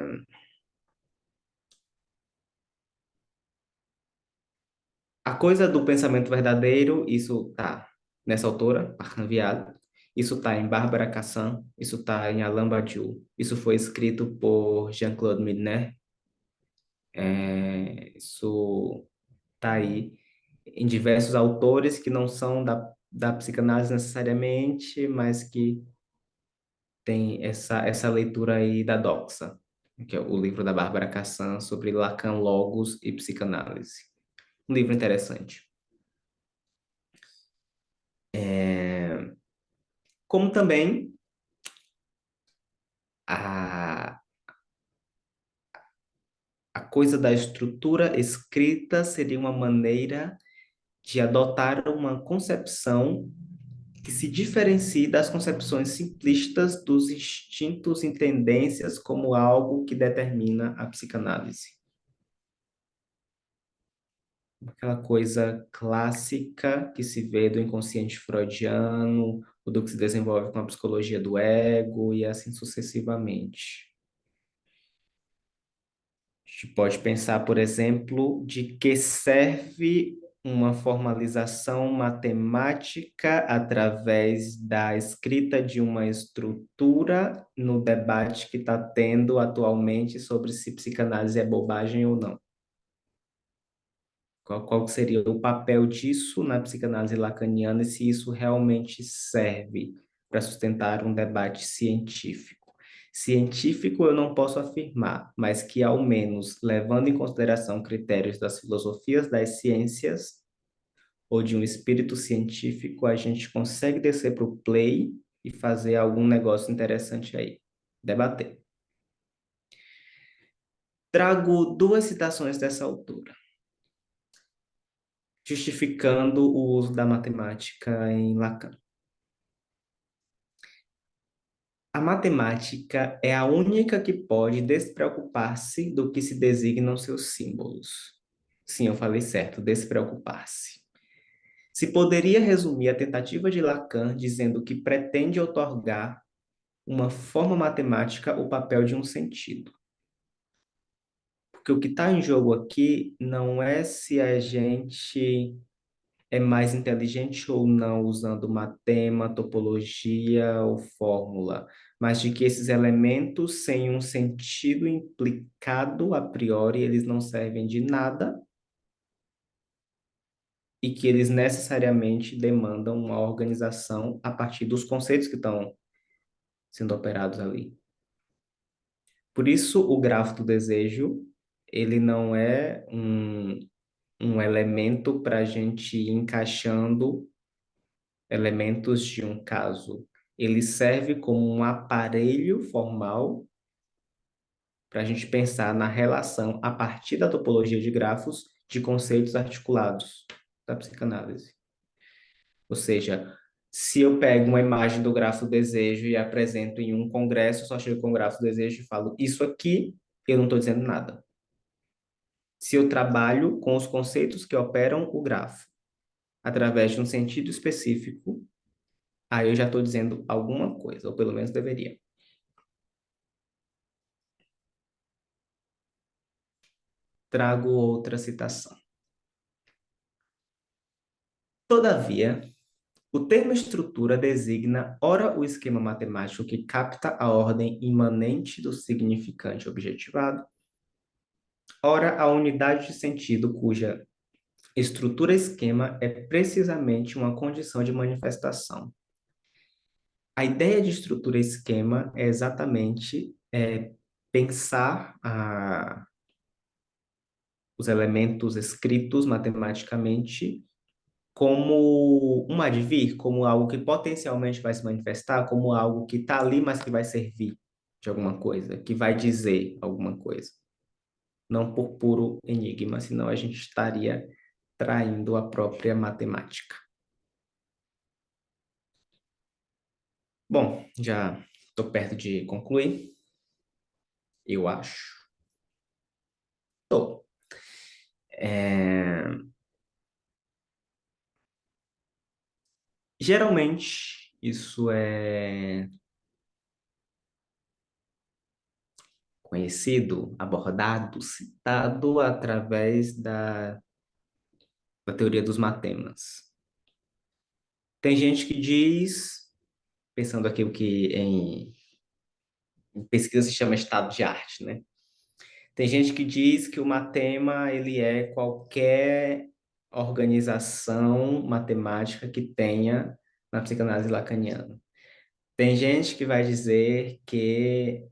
a coisa do pensamento verdadeiro, isso tá nessa autora, Arkan Vial. Isso tá em Bárbara Cassan, isso tá em Alain Badiou, isso foi escrito por Jean-Claude Milner, isso tá aí em diversos autores que não são da psicanálise necessariamente, mas que tem essa leitura aí da Doxa, que é o livro da Bárbara Cassan sobre Lacan, Logos e psicanálise. Um livro interessante. Como também a, a coisa da estrutura escrita seria uma maneira de adotar uma concepção que se diferencie das concepções simplistas dos instintos e tendências como algo que determina a psicanálise. Aquela coisa clássica que se vê do inconsciente freudiano, ou do que se desenvolve com a psicologia do ego e assim sucessivamente. A gente pode pensar, por exemplo, de que serve uma formalização matemática através da escrita de uma estrutura no debate que está tendo atualmente sobre se psicanálise é bobagem ou não. Qual seria o papel disso na psicanálise lacaniana e se isso realmente serve para sustentar um debate científico? Científico eu não posso afirmar, mas que ao menos levando em consideração critérios das filosofias das ciências ou de um espírito científico, a gente consegue descer para o play e fazer algum negócio interessante aí. Debater. Trago duas citações dessa autora, justificando o uso da matemática em Lacan. A matemática é a única que pode despreocupar-se do que se designam seus símbolos. Sim, eu falei certo, despreocupar-se. Se poderia resumir a tentativa de Lacan dizendo que pretende outorgar uma forma matemática o papel de um sentido. Porque o que está em jogo aqui não é se a gente é mais inteligente ou não usando matema, topologia ou fórmula, mas de que esses elementos, sem um sentido implicado a priori, eles não servem de nada e que eles necessariamente demandam uma organização a partir dos conceitos que estão sendo operados ali. Por isso, o grafo do desejo, ele não é um elemento para a gente ir encaixando elementos de um caso. Ele serve como um aparelho formal para a gente pensar na relação, a partir da topologia de grafos, de conceitos articulados da psicanálise. Ou seja, se eu pego uma imagem do grafo desejo e apresento em um congresso, eu só chego com o grafo desejo e falo, isso aqui, eu não estou dizendo nada. Se eu trabalho com os conceitos que operam o grafo, através de um sentido específico, aí eu já estou dizendo alguma coisa, ou pelo menos deveria. Trago outra citação. Todavia, o termo estrutura designa ora o esquema matemático que capta a ordem imanente do significante objetivado, ora a unidade de sentido cuja estrutura-esquema é precisamente uma condição de manifestação. A ideia de estrutura-esquema é exatamente pensar os elementos escritos matematicamente como um advir, como algo que potencialmente vai se manifestar, como algo que está ali, mas que vai servir de alguma coisa, que vai dizer alguma coisa. Não por puro enigma, senão a gente estaria traindo a própria matemática. Bom, já estou perto de concluir, eu acho. Tô. É, Geralmente, isso é conhecido, abordado, citado através da teoria dos matemas. Tem gente que diz, pensando aqui o que em pesquisa se chama estado de arte, né? Tem gente que diz que o matema ele é qualquer organização matemática que tenha na psicanálise lacaniana. Tem gente que vai dizer que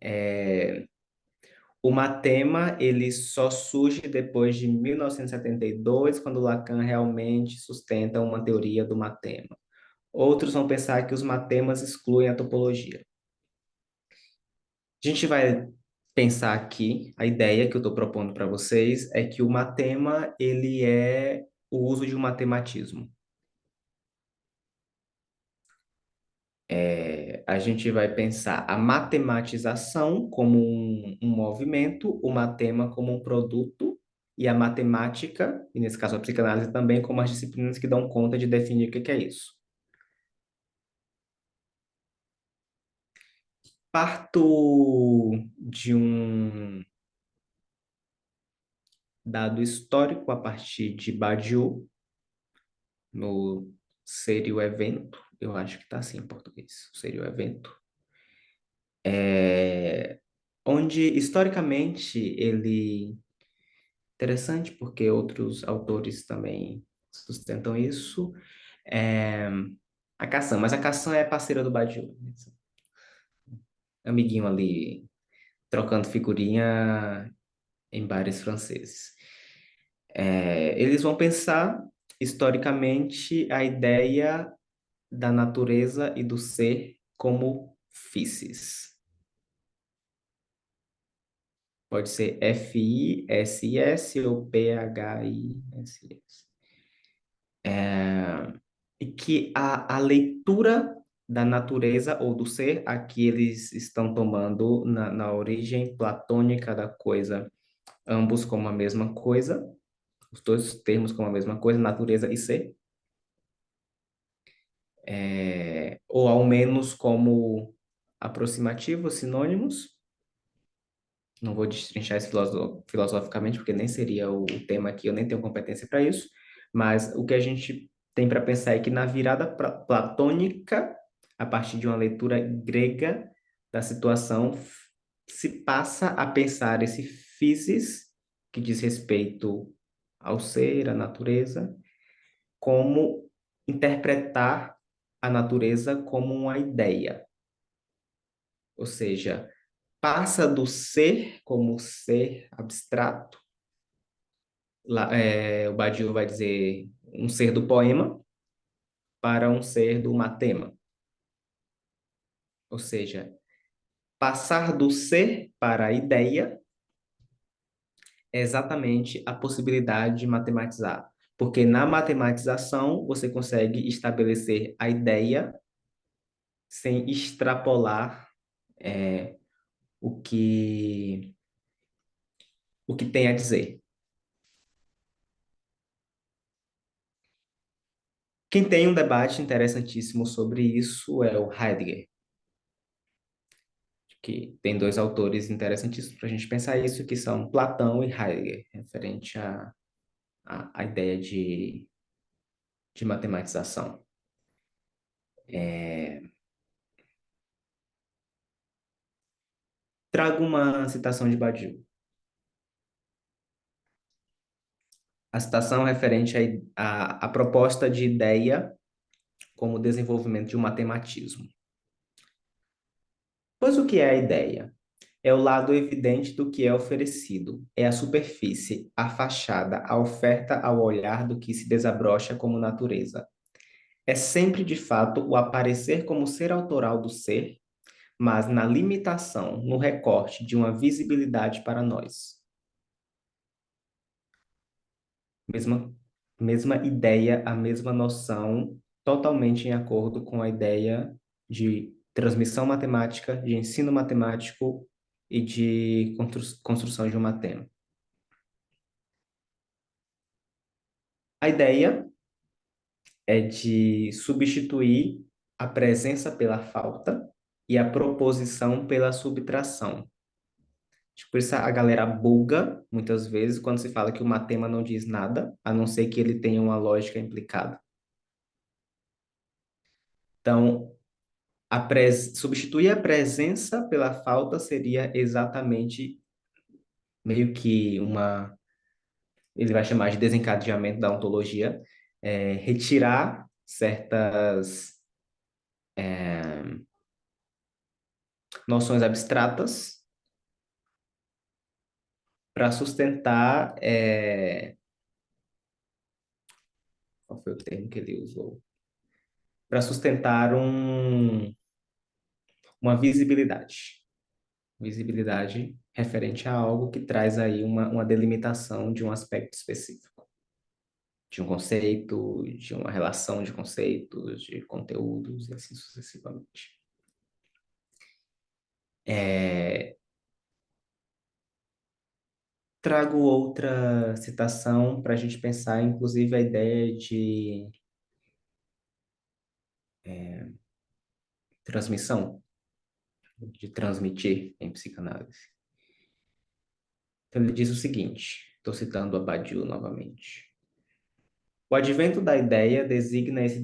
o matema ele só surge depois de 1972, quando Lacan realmente sustenta uma teoria do matema. Outros vão pensar que os matemas excluem a topologia. A gente vai pensar aqui, a ideia que eu estou propondo para vocês é que o matema ele é o uso de um matematismo. A gente vai pensar a matematização como um movimento, o matema como um produto, e a matemática, e nesse caso a psicanálise também, como as disciplinas que dão conta de definir o que é isso. Parto de um dado histórico a partir de Badiou, no Ser e o Evento, eu acho que está assim em português, Ser e o Evento, onde historicamente ele interessante porque outros autores também sustentam isso. É, a Cassan, mas a Cassan é parceira do Badiou, né? Amiguinho ali, trocando figurinha em bares franceses. Eles vão pensar historicamente a ideia da natureza e do ser como physis. Pode ser F-I-S-I-S ou P-H-I-S-S. E que a leitura da natureza ou do ser, aqui eles estão tomando na origem platônica da coisa, ambos como a mesma coisa, os dois termos como a mesma coisa, natureza e ser, ou ao menos como aproximativos, sinônimos. Não vou destrinchar isso filosoficamente, porque nem seria o tema aqui, eu nem tenho competência para isso, mas o que a gente tem para pensar é que na virada platônica, a partir de uma leitura grega da situação, se passa a pensar esse physis, que diz respeito ao ser, à natureza, como interpretar a natureza como uma ideia, ou seja, passa do ser como ser abstrato, o Badiou vai dizer um ser do poema, para um ser do matema. Ou seja, passar do ser para a ideia é exatamente a possibilidade de matematizar. Porque na matematização você consegue estabelecer a ideia sem extrapolar é, o que, o que tem a dizer. Quem tem um debate interessantíssimo sobre isso é o Heidegger, que tem dois autores interessantíssimos para a gente pensar isso, que são Platão e Heidegger, referente à ideia de matematização. Trago uma citação de Badiou. A citação é referente à proposta de ideia como desenvolvimento de um matematismo. Pois o que é a ideia? É o lado evidente do que é oferecido. É a superfície, a fachada, a oferta ao olhar do que se desabrocha como natureza. É sempre, de fato, o aparecer como ser autoral do ser, mas na limitação, no recorte de uma visibilidade para nós. Mesma, mesma ideia, a mesma noção, totalmente em acordo com a ideia de transmissão matemática, de ensino matemático e de construção de uma tema. A ideia é de substituir a presença pela falta e a proposição pela subtração. Por isso a galera buga, muitas vezes, quando se fala que o matema não diz nada, a não ser que ele tenha uma lógica implicada. Então, substituir a presença pela falta seria exatamente meio que uma... Ele vai chamar de desencadeamento da ontologia, retirar certas noções abstratas para sustentar... qual foi o termo que ele usou? Para sustentar uma visibilidade. Visibilidade referente a algo que traz aí uma delimitação de um aspecto específico, de um conceito, de uma relação de conceitos, de conteúdos e assim sucessivamente. Trago outra citação para a gente pensar, inclusive, a ideia de transmissão, de transmitir em psicanálise. Então, ele diz o seguinte, estou citando Badiou novamente. O advento da ideia designa esse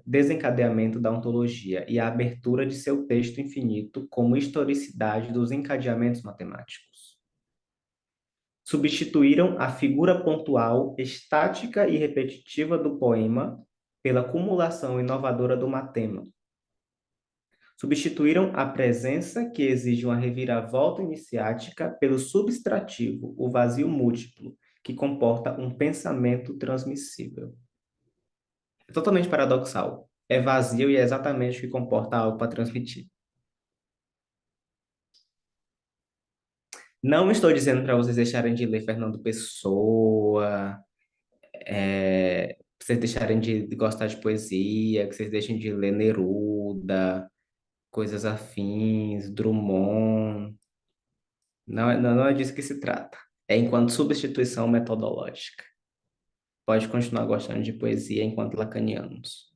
desencadeamento da ontologia e a abertura de seu texto infinito como historicidade dos encadeamentos matemáticos. Substituíram a figura pontual, estática e repetitiva do poema pela cumulação inovadora do matema. Substituíram a presença, que exige uma reviravolta iniciática, pelo substrativo, o vazio múltiplo, que comporta um pensamento transmissível. É totalmente paradoxal. É vazio e é exatamente o que comporta algo para transmitir. Não estou dizendo para vocês deixarem de ler Fernando Pessoa, vocês deixarem de gostar de poesia, que vocês deixem de ler Neruda, coisas afins, Drummond. Não é disso que se trata. É enquanto substituição metodológica. Pode continuar gostando de poesia enquanto lacanianos.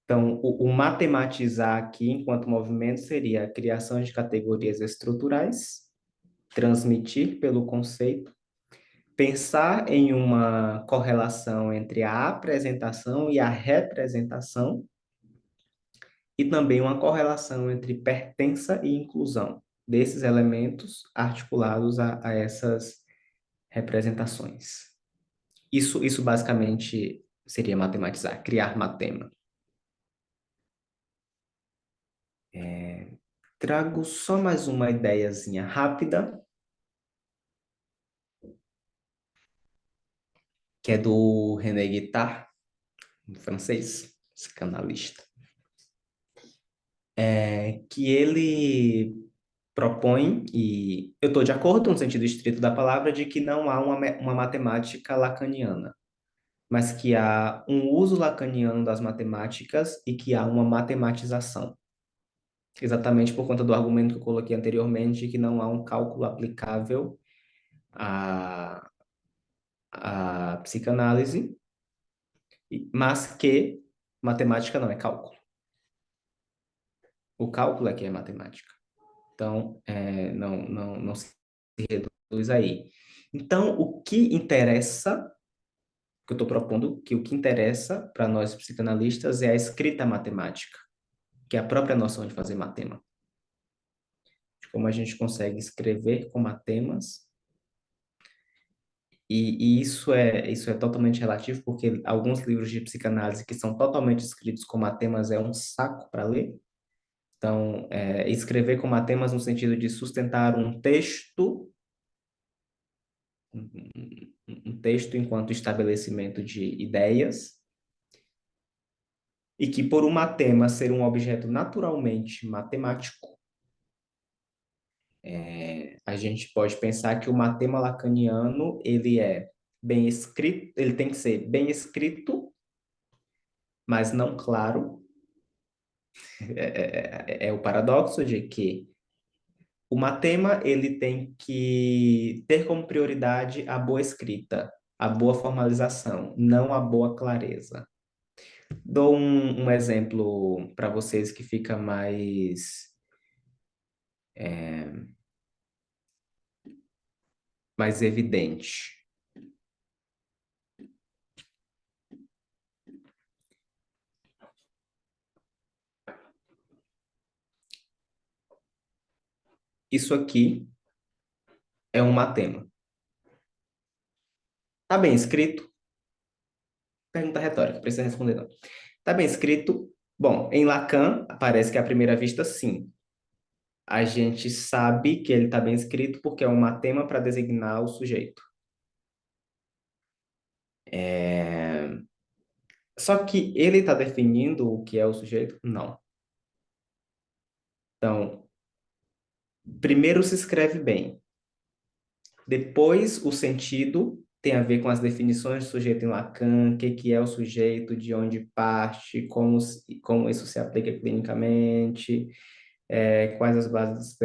Então, o matematizar aqui, enquanto movimento, seria a criação de categorias estruturais, transmitir pelo conceito, pensar em uma correlação entre a apresentação e a representação, e também uma correlação entre pertença e inclusão desses elementos articulados a essas representações. Isso basicamente seria matematizar, criar matema. Trago só mais uma ideiazinha rápida, que é do René Guittard, um francês, psicanalista, que ele propõe, e eu estou de acordo no sentido estrito da palavra, de que não há uma matemática lacaniana, mas que há um uso lacaniano das matemáticas e que há uma matematização. Exatamente por conta do argumento que eu coloquei anteriormente, de que não há um cálculo aplicável à, à psicanálise, mas que matemática não é cálculo. O cálculo é que é matemática. Então, não se reduz aí. Então, o que interessa, que eu estou propondo, que o que interessa para nós psicanalistas é a escrita matemática, que é a própria noção de fazer matema. De como a gente consegue escrever com matemas E isso é totalmente relativo, porque alguns livros de psicanálise que são totalmente escritos com matemas é um saco para ler. Então, escrever com matemas no sentido de sustentar um texto, um texto enquanto estabelecimento de ideias, e que por um matema ser um objeto naturalmente matemático, a gente pode pensar que o matema lacaniano, ele é bem escrito, ele tem que ser bem escrito, mas não claro. É o paradoxo de que o matema, ele tem que ter como prioridade a boa escrita, a boa formalização, não a boa clareza. Dou um exemplo para vocês que fica mais evidente. Isso aqui é um matema. Tá bem escrito? Pergunta retórica, precisa responder não. Tá bem escrito? Bom, em Lacan, parece que à primeira vista, sim. A gente sabe que ele está bem escrito porque é um matema para designar o sujeito. Só que ele está definindo o que é o sujeito? Não. Então, primeiro se escreve bem. Depois, o sentido tem a ver com as definições de sujeito em Lacan, o que, que é o sujeito, de onde parte, como isso se aplica clinicamente, quais as bases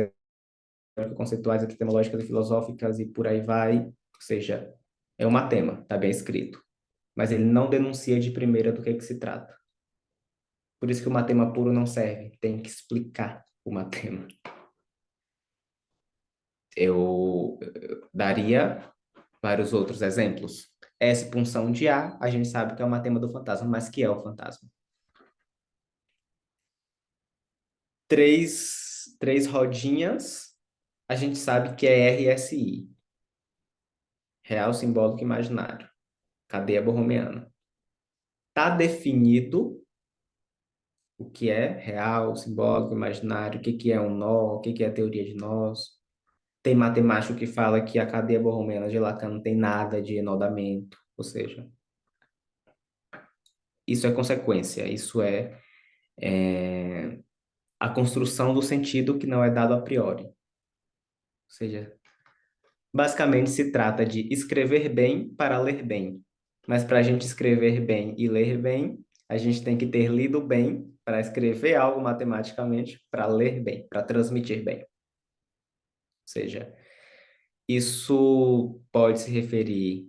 conceituais, epistemológicas e filosóficas e por aí vai. Ou seja, é um tema, está bem escrito. Mas ele não denuncia de primeira do que se trata. Por isso que o matema puro não serve, tem que explicar o matema. Eu daria vários outros exemplos. S punção de A gente sabe que é o matema do fantasma, mas que é o fantasma? Três rodinhas, a gente sabe que é RSI, real, simbólico, imaginário, cadeia borromeana. Está definido o que é real, simbólico, imaginário, o que que é um nó, o que que é a teoria de nós. Tem matemático que fala que a cadeia borromeana de Lacan não tem nada de enodamento, ou seja, isso é consequência, é a construção do sentido que não é dado a priori. Ou seja, basicamente se trata de escrever bem para ler bem. Mas para a gente escrever bem e ler bem, a gente tem que ter lido bem para escrever algo matematicamente, para ler bem, para transmitir bem. Ou seja, isso pode se referir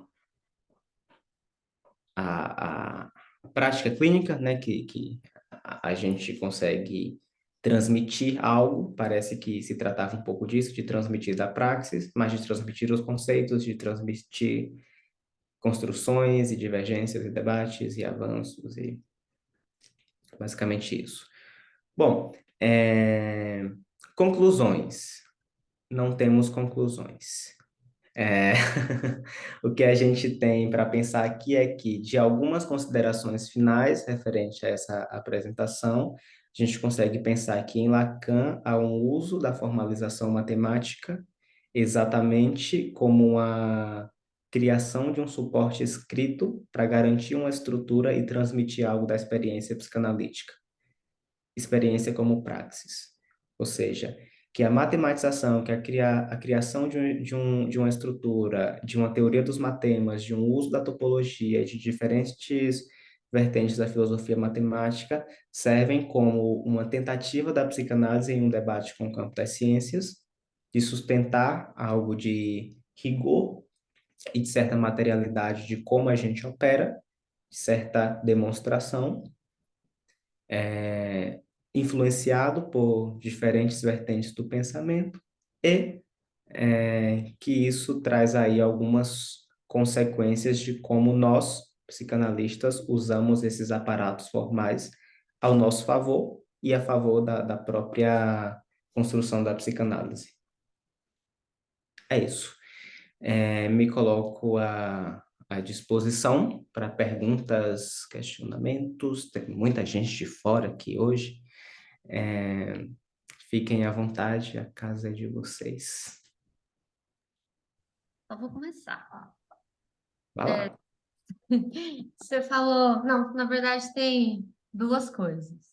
à prática clínica, né, que a gente consegue transmitir algo, parece que se tratava um pouco disso, de transmitir da praxis, mas de transmitir os conceitos, de transmitir construções e divergências e debates e avanços e basicamente isso. Bom, conclusões. Não temos conclusões. É, o que a gente tem para pensar aqui é que, de algumas considerações finais referente a essa apresentação, a gente consegue pensar que em Lacan há um uso da formalização matemática exatamente como uma criação de um suporte escrito para garantir uma estrutura e transmitir algo da experiência psicanalítica. Experiência como praxis. Ou seja, que a matematização, que a criação de uma estrutura, de uma teoria dos matemas, de um uso da topologia, de diferentes vertentes da filosofia matemática, servem como uma tentativa da psicanálise em um debate com o campo das ciências, de sustentar algo de rigor e de certa materialidade de como a gente opera, de certa demonstração, é, influenciado por diferentes vertentes do pensamento e que isso traz aí algumas consequências de como nós, psicanalistas, usamos esses aparatos formais ao nosso favor e a favor da própria construção da psicanálise. É isso. Me coloco à disposição para perguntas, questionamentos. Tem muita gente de fora aqui hoje. É, Fiquem à vontade, a casa é de vocês. Eu vou começar. Vai lá. Você falou, não, na verdade tem duas coisas.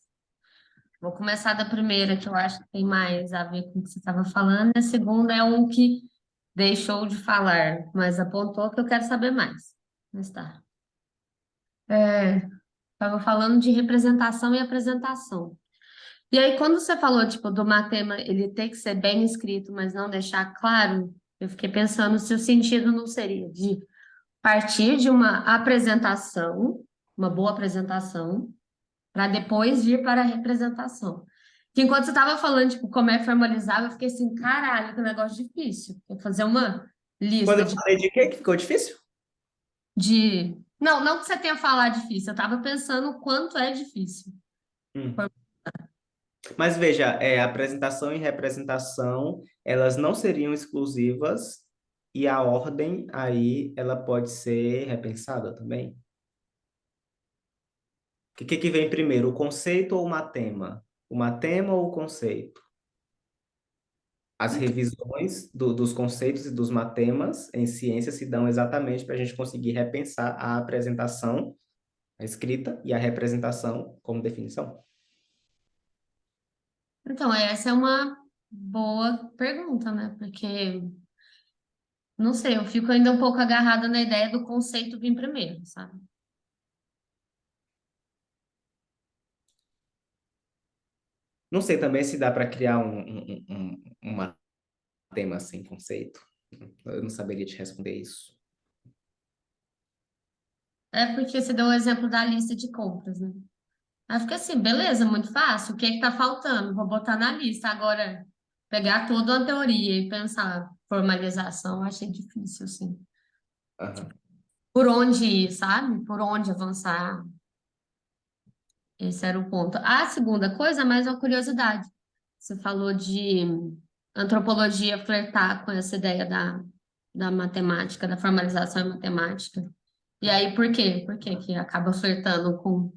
Vou começar da primeira, que eu acho que tem mais a ver com o que você estava falando, e a segunda é um que deixou de falar, mas apontou que eu quero saber mais. Mas tá. Estava falando de representação e apresentação. E aí, quando você falou, tipo, do Matema, ele ter que ser bem escrito, mas não deixar claro, eu fiquei pensando se o sentido não seria de partir de uma apresentação, uma boa apresentação, para depois vir para a representação. Que enquanto você estava falando, tipo, como é formalizar, eu fiquei assim, caralho, que negócio difícil. Eu fazer uma Quando lista eu falei de quê que ficou difícil? Não, não que você tenha falado difícil, eu estava pensando o quanto é difícil. Hum. Mas veja, apresentação e representação, elas não seriam exclusivas e a ordem aí ela pode ser repensada também. O que vem primeiro, o conceito ou o matema? O matema ou o conceito? As revisões dos conceitos e dos matemas em ciência se dão exatamente para a gente conseguir repensar a apresentação, a escrita e a representação como definição. Então, essa é uma boa pergunta, né? Porque, não sei, eu fico ainda um pouco agarrada na ideia do conceito vir primeiro, sabe? Não sei também se dá para criar um matema sem conceito. Eu não saberia te responder isso. É porque você deu o exemplo da lista de compras, né? Aí fica assim, beleza, muito fácil. O que é que tá faltando? Vou botar na lista. Agora, pegar toda uma teoria e pensar formalização, eu achei difícil, assim. Aham. Por onde ir, sabe? Por onde avançar. Esse era o ponto. A segunda coisa é mais uma curiosidade. Você falou de antropologia flertar com essa ideia da matemática, da formalização em matemática. E aí, por quê? Por que que acaba flertando com...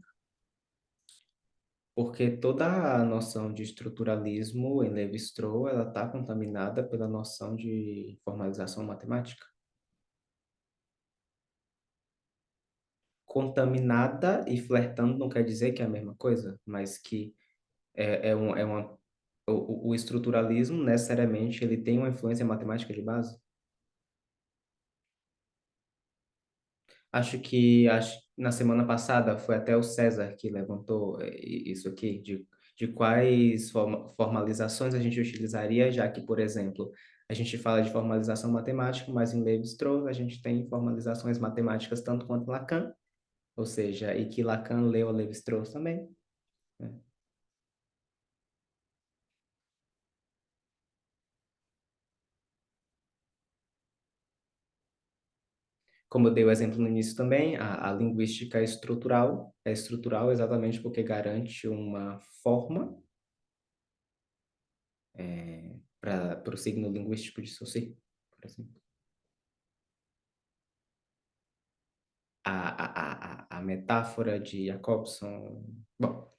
Porque toda a noção de estruturalismo em Levi-Strauss, ela está contaminada pela noção de formalização matemática. Contaminada e flertando não quer dizer que é a mesma coisa, mas que é uma, o estruturalismo, necessariamente, ele tem uma influência matemática de base. Na semana passada foi até o César que levantou isso aqui, de quais formalizações a gente utilizaria, já que, por exemplo, a gente fala de formalização matemática, mas em Levi-Strauss a gente tem formalizações matemáticas tanto quanto Lacan, ou seja, e que Lacan leu a Levi-Strauss também, né? Como eu dei o exemplo no início também, a linguística é estrutural exatamente porque garante uma forma para o signo linguístico de Saussure, por exemplo. A metáfora de Jacobson, bom,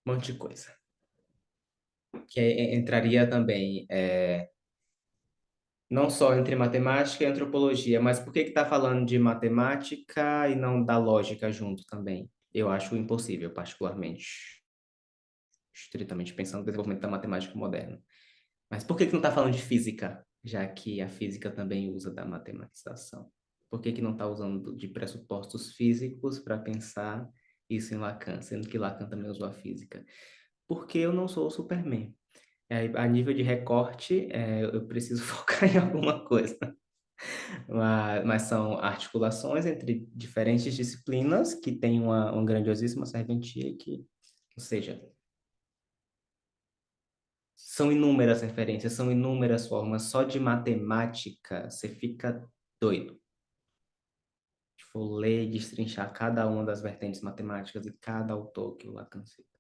um monte de coisa. Que entraria também, não só entre matemática e antropologia, mas por que está falando de matemática e não da lógica junto também? Eu acho impossível, particularmente, estritamente pensando no desenvolvimento da matemática moderna. Mas por que não está falando de física, já que a física também usa da matematização? Por que não está usando de pressupostos físicos para pensar isso em Lacan, sendo que Lacan também usou a física? Porque eu não sou o Superman. A nível de recorte, eu preciso focar em alguma coisa. Mas são articulações entre diferentes disciplinas que têm uma grandiosíssima serventia que, ou seja, são inúmeras referências, são inúmeras formas. Só de matemática você fica doido. Se for ler e destrinchar cada uma das vertentes matemáticas e cada autor que o Lacan cita.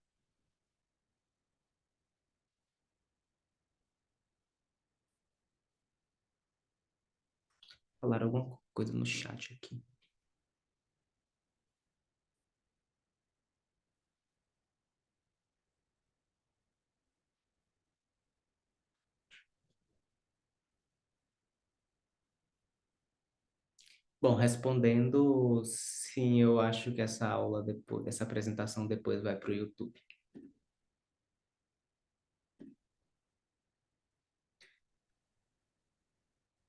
Falaram alguma coisa no chat aqui. Bom, respondendo, sim, eu acho que essa aula depois, essa apresentação depois vai para o YouTube.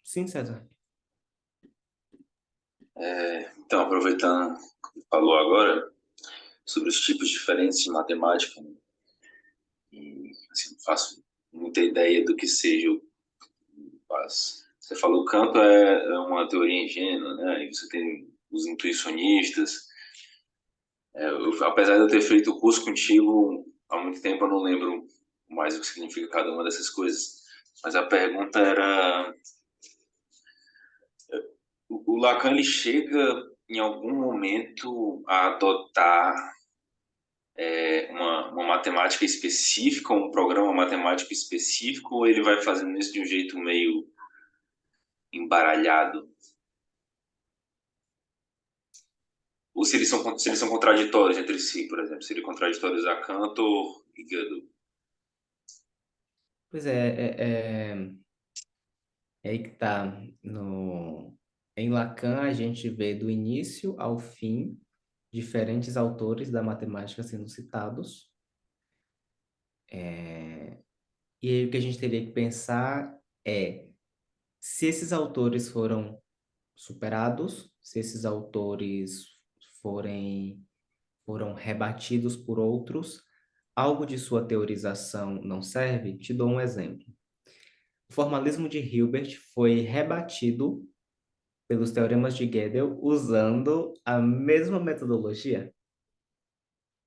Sim, César. Então, aproveitando que você falou agora sobre os tipos diferentes de matemática, né? E assim, não faço muita ideia do que seja o mas você falou que o Canto é uma teoria ingênua, né? E você tem os intuicionistas. Apesar de eu ter feito o curso contigo há muito tempo, eu não lembro mais o que significa cada uma dessas coisas. Mas a pergunta era: o Lacan ele chega em algum momento a adotar uma matemática específica, um programa matemático específico, ou ele vai fazendo isso de um jeito meio embaralhado? Ou se eles são contraditórios entre si, por exemplo, seria contraditórios a Cantor e Gödel. Pois é aí que tá. Em Lacan, a gente vê do início ao fim diferentes autores da matemática sendo citados. E aí o que a gente teria que pensar é se esses autores foram superados, se esses autores forem, foram rebatidos por outros, algo de sua teorização não serve? Te dou um exemplo. O formalismo de Hilbert foi rebatido pelos teoremas de Gödel usando a mesma metodologia.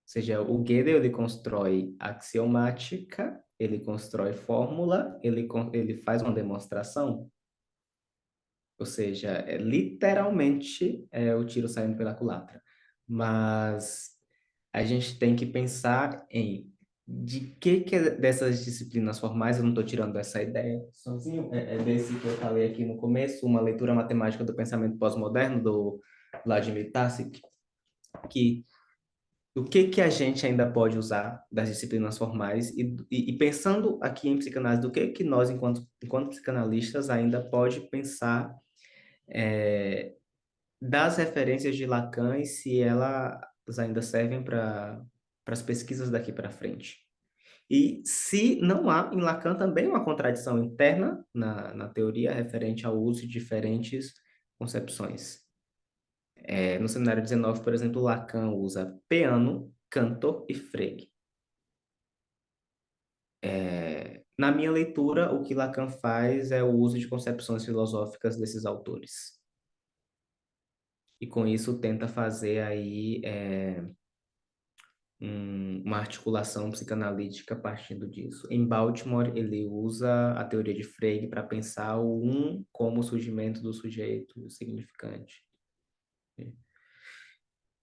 Ou seja, o Gödel ele constrói axiomática, ele constrói fórmula, ele faz uma demonstração. Ou seja, literalmente o tiro saindo pela culatra. Mas a gente tem que pensar em de que dessas disciplinas formais, eu não estou tirando essa ideia sozinho, é desse que eu falei aqui no começo, uma leitura matemática do pensamento pós-moderno, do Vladimir Tássit, que o que a gente ainda pode usar das disciplinas formais e pensando aqui em psicanálise, do que nós, enquanto psicanalistas, ainda pode pensar das referências de Lacan e se elas ainda servem para as pesquisas daqui para frente. E se não há em Lacan também uma contradição interna na teoria referente ao uso de diferentes concepções. No seminário 19, por exemplo, Lacan usa Peano, Cantor e Frege. Na minha leitura, o que Lacan faz é o uso de concepções filosóficas desses autores. E com isso tenta fazer aí uma articulação psicanalítica partindo disso. Em Baltimore, ele usa a teoria de Frege para pensar o como o surgimento do sujeito significante.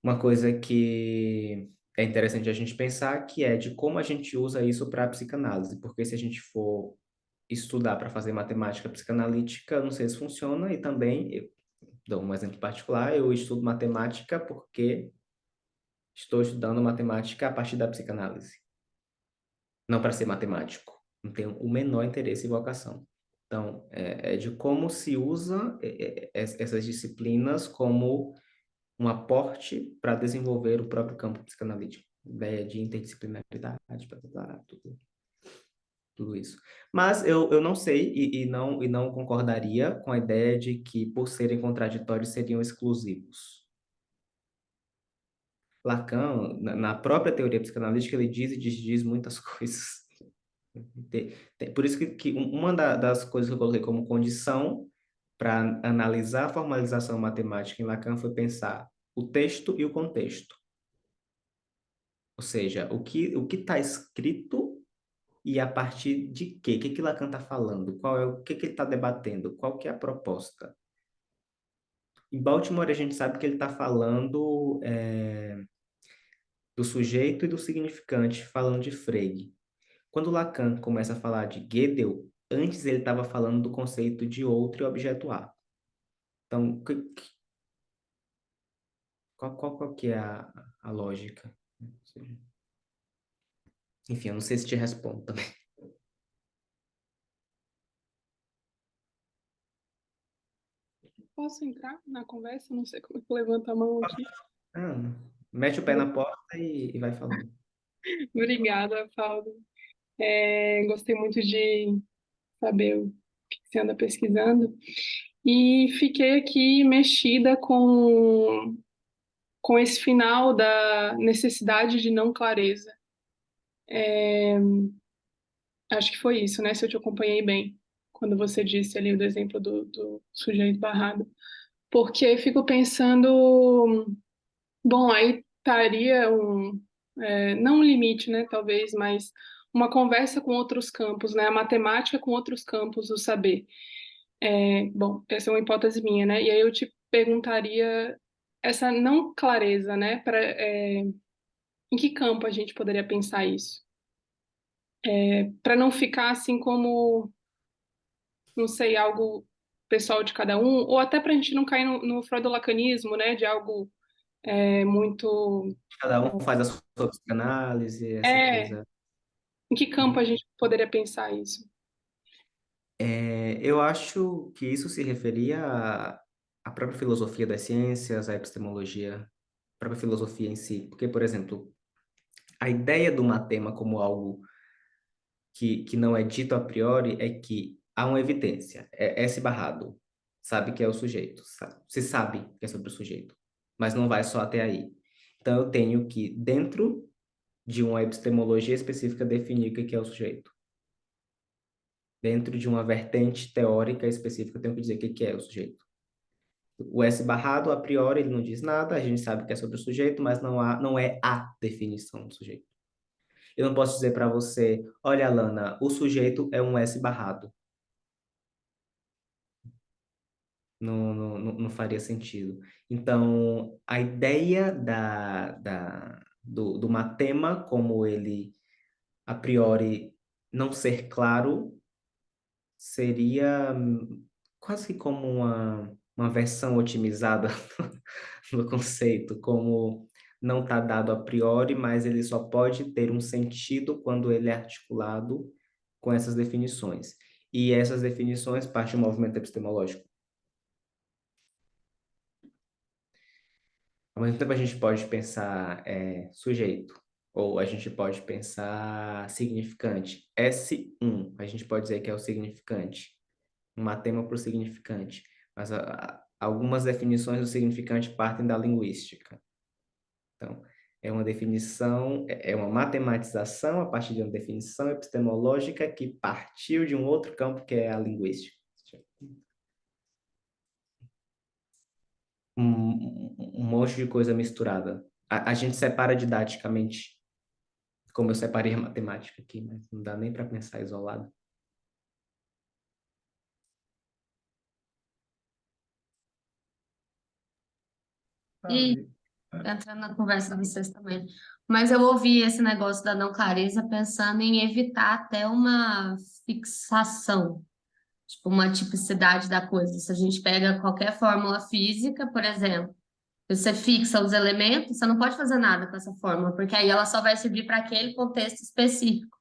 Uma coisa que é interessante a gente pensar que é de como a gente usa isso para a psicanálise, porque se a gente for estudar para fazer matemática psicanalítica, não sei se funciona, e também, eu dou um exemplo particular, eu estudo matemática porque estou estudando matemática a partir da psicanálise, não para ser matemático. Não tenho o menor interesse e vocação. Então, é de como se usa essas disciplinas como um aporte para desenvolver o próprio campo psicanalítico. Ideia de interdisciplinaridade, blá, blá, blá, tudo isso. Mas eu não sei e não concordaria com a ideia de que, por serem contraditórios, seriam exclusivos. Lacan, na própria teoria psicanalítica, ele diz e desdiz muitas coisas. Por isso que uma das coisas que eu coloquei como condição para analisar a formalização matemática em Lacan foi pensar o texto e o contexto. Ou seja, o que está escrito e a partir de quê? O que Lacan está falando? O que ele está debatendo? Qual que é a proposta? Em Baltimore, a gente sabe que ele está falando do sujeito e do significante, falando de Frege. Quando Lacan começa a falar de Gödel, antes ele estava falando do conceito de outro e objeto A. Então, qual que é a lógica? Enfim, eu não sei se te respondo também. Posso entrar na conversa? Não sei como é que eu levanto a mão aqui. Ah, mete o pé na porta e vai falando. Obrigada, Paulo. Gostei muito de saber o que você anda pesquisando. E fiquei aqui mexida com esse final da necessidade de não clareza. Acho que foi isso, né? Se eu te acompanhei bem, quando você disse ali do exemplo do sujeito barrado. Porque fico pensando, bom, aí estaria não um limite, né? Talvez, mas uma conversa com outros campos, né? A matemática com outros campos do saber. Bom, essa é uma hipótese minha, né? E aí eu te perguntaria essa não clareza, né? Em que campo a gente poderia pensar isso? Para não ficar assim como, não sei, algo pessoal de cada um, ou até para a gente não cair no freudolacanismo, né? De algo muito. Cada um faz a sua psicanálise, essa É, coisa. em que campo a gente poderia pensar isso? Eu acho que isso se referia à própria filosofia das ciências, à epistemologia, à própria filosofia em si. Porque, por exemplo, a ideia do matema como algo que não é dito a priori é que há uma evidência, é esse barrado, sabe que é o sujeito, se sabe que é sobre o sujeito, mas não vai só até aí. Então, eu tenho que, dentro de uma epistemologia específica, definir o que é o sujeito. Dentro de uma vertente teórica específica, eu tenho que dizer o que é o sujeito. O S barrado, a priori, ele não diz nada, a gente sabe que é sobre o sujeito, mas não é a definição do sujeito. Eu não posso dizer para você, olha, Alana, o sujeito é um S barrado. Não faria sentido. Então, a ideia do matema, como ele, a priori, não ser claro, seria quase que como uma versão otimizada do conceito, como não está dado a priori, mas ele só pode ter um sentido quando ele é articulado com essas definições. E essas definições partem do movimento epistemológico. Ao mesmo tempo, a gente pode pensar sujeito, ou a gente pode pensar significante. S1, a gente pode dizer que é o significante, um matema para o significante. Mas algumas definições do significante partem da linguística. Então, é uma definição, é uma matematização a partir de uma definição epistemológica que partiu de um outro campo que é a linguística. Um monte de coisa misturada. A gente separa didaticamente, como eu separei a matemática aqui, mas não dá nem para pensar isolado. E entrando na conversa de vocês também. Mas eu ouvi esse negócio da não clareza pensando em evitar até uma fixação, tipo uma tipicidade da coisa. Se a gente pega qualquer fórmula física, por exemplo, você fixa os elementos, você não pode fazer nada com essa fórmula, porque aí ela só vai servir para aquele contexto específico.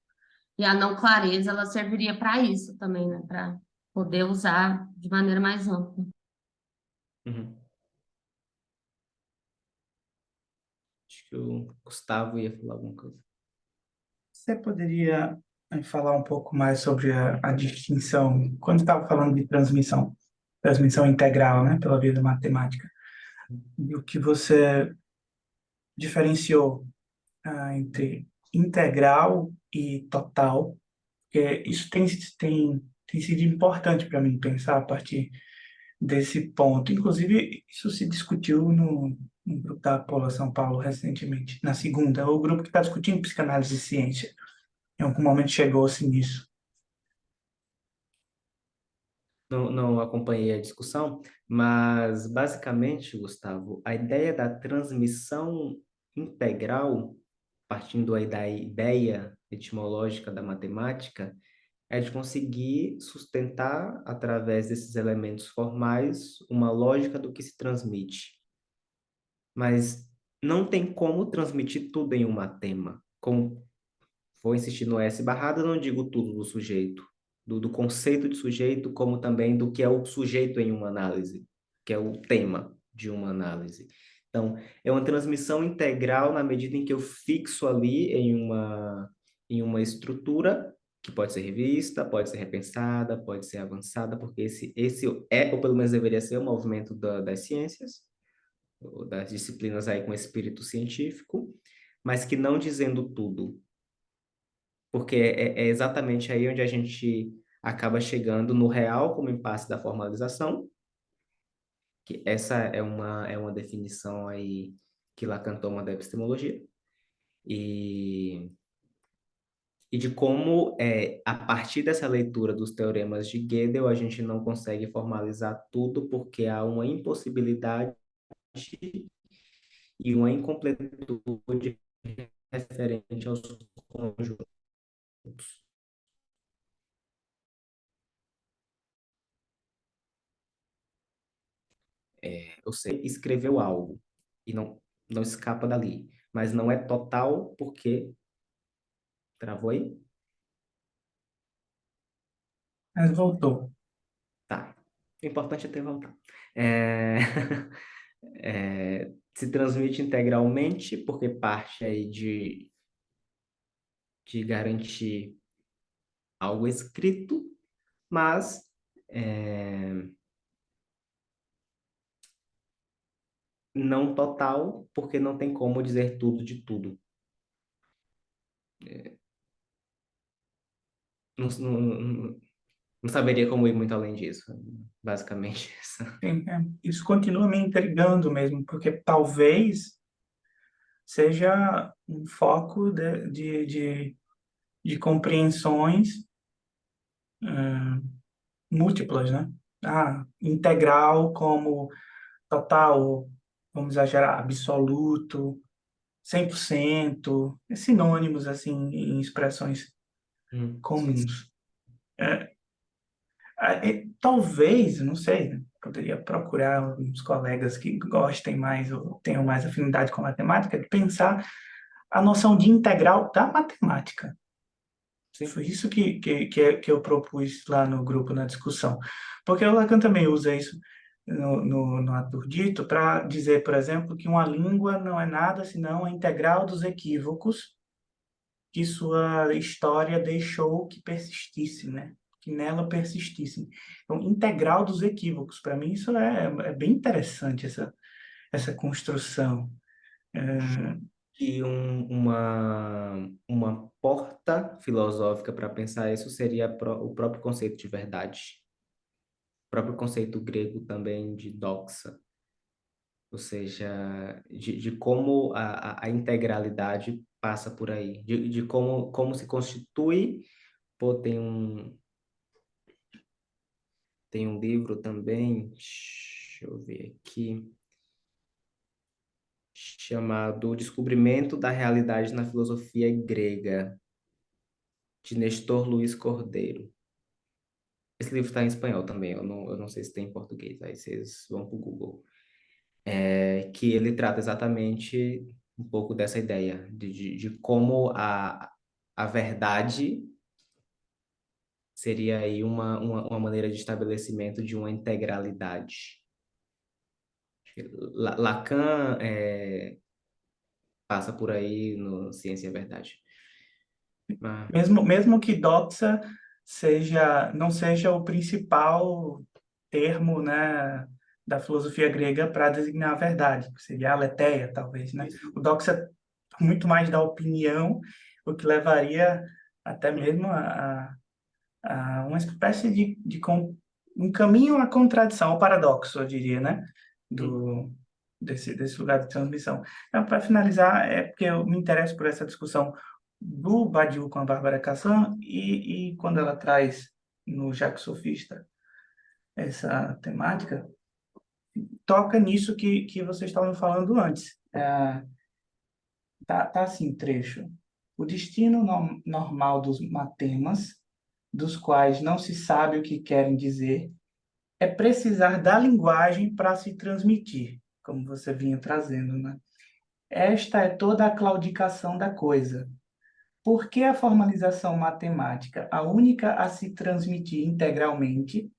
E a não clareza, ela serviria para isso também, né? Para poder usar de maneira mais ampla. Uhum. Acho que o Gustavo ia falar alguma coisa. Você poderia falar um pouco mais sobre a distinção, quando estava falando de transmissão integral, né, pela via da matemática, e o que você diferenciou entre integral e total, porque isso tem sido importante para mim pensar a partir desse ponto. Inclusive, isso se discutiu no grupo da Paula São Paulo recentemente, na segunda, o grupo que está discutindo psicanálise e ciência. Em algum momento chegou-se nisso. Não acompanhei a discussão, mas basicamente, Gustavo, a ideia da transmissão integral, partindo aí da ideia etimológica da matemática, é de conseguir sustentar, através desses elementos formais, uma lógica do que se transmite. Mas não tem como transmitir tudo em uma tema. Como vou insistir no S barrado, eu não digo tudo do sujeito, do conceito de sujeito, como também do que é o sujeito em uma análise, que é o tema de uma análise. Então, é uma transmissão integral na medida em que eu fixo ali em uma estrutura que pode ser revista, pode ser repensada, pode ser avançada, porque esse é, ou pelo menos deveria ser, o movimento das ciências, ou das disciplinas aí com espírito científico, mas que não dizendo tudo, porque é exatamente aí onde a gente acaba chegando no real como impasse da formalização, que essa é uma definição aí que Lacan toma da epistemologia, e, e de como, a partir dessa leitura dos teoremas de Gödel, a gente não consegue formalizar tudo porque há uma impossibilidade e uma incompletude referente aos conjuntos. Você escreveu algo e não escapa dali, mas não é total porque travou aí? Mas voltou. Tá. O importante é ter voltado. É... se transmite integralmente porque parte aí de garantir algo escrito, mas não total, porque não tem como dizer tudo de tudo. Não saberia como ir muito além disso. Basicamente, isso. Sim, isso continua me intrigando mesmo, porque talvez seja um foco de compreensões múltiplas, né? Integral como total, vamos exagerar, absoluto, 100%, sinônimos, assim, em expressões Sim, sim. comuns. Talvez, não sei, né? Poderia procurar uns colegas que gostem mais ou tenham mais afinidade com a matemática, de pensar a noção de integral da matemática. Sim. Foi isso que eu propus lá no grupo, na discussão. Porque o Lacan também usa isso no Ator Dito para dizer, por exemplo, que uma língua não é nada senão a integral dos equívocos que sua história deixou que persistissem, né? Que nela persistissem. Então, integral dos equívocos. Para mim, isso é bem interessante, essa construção. E uma porta filosófica para pensar isso seria o próprio conceito de verdade. O próprio conceito grego também de doxa. Ou seja, de como a integralidade passa por aí. De como se constitui. Pô, tem um livro também, deixa eu ver aqui, chamado O Descobrimento da Realidade na Filosofia Grega, de Nestor Luiz Cordeiro. Esse livro está em espanhol também, eu não sei se tem em português, aí vocês vão para o Google. Que ele trata exatamente um pouco dessa ideia, de como a verdade seria aí uma maneira de estabelecimento de uma integralidade. Lacan passa por aí no Ciência e a Verdade. Mas, Mesmo que doxa não seja o principal termo, né, da filosofia grega para designar a verdade, que seria a aletheia, talvez, né? O doxa muito mais da opinião, o que levaria até mesmo a uma espécie um caminho à contradição, ao paradoxo, eu diria, né? Desse lugar de transmissão. Então, para finalizar, é porque eu me interesso por essa discussão do Badiou com a Bárbara Casan e quando ela traz no Jacques Sofista essa temática, toca nisso que vocês estavam falando antes. Tá assim, trecho. O destino normal dos matemas dos quais não se sabe o que querem dizer, é precisar da linguagem para se transmitir, como você vinha trazendo, né? Esta é toda a claudicação da coisa. Por que a formalização matemática, a única a se transmitir integralmente,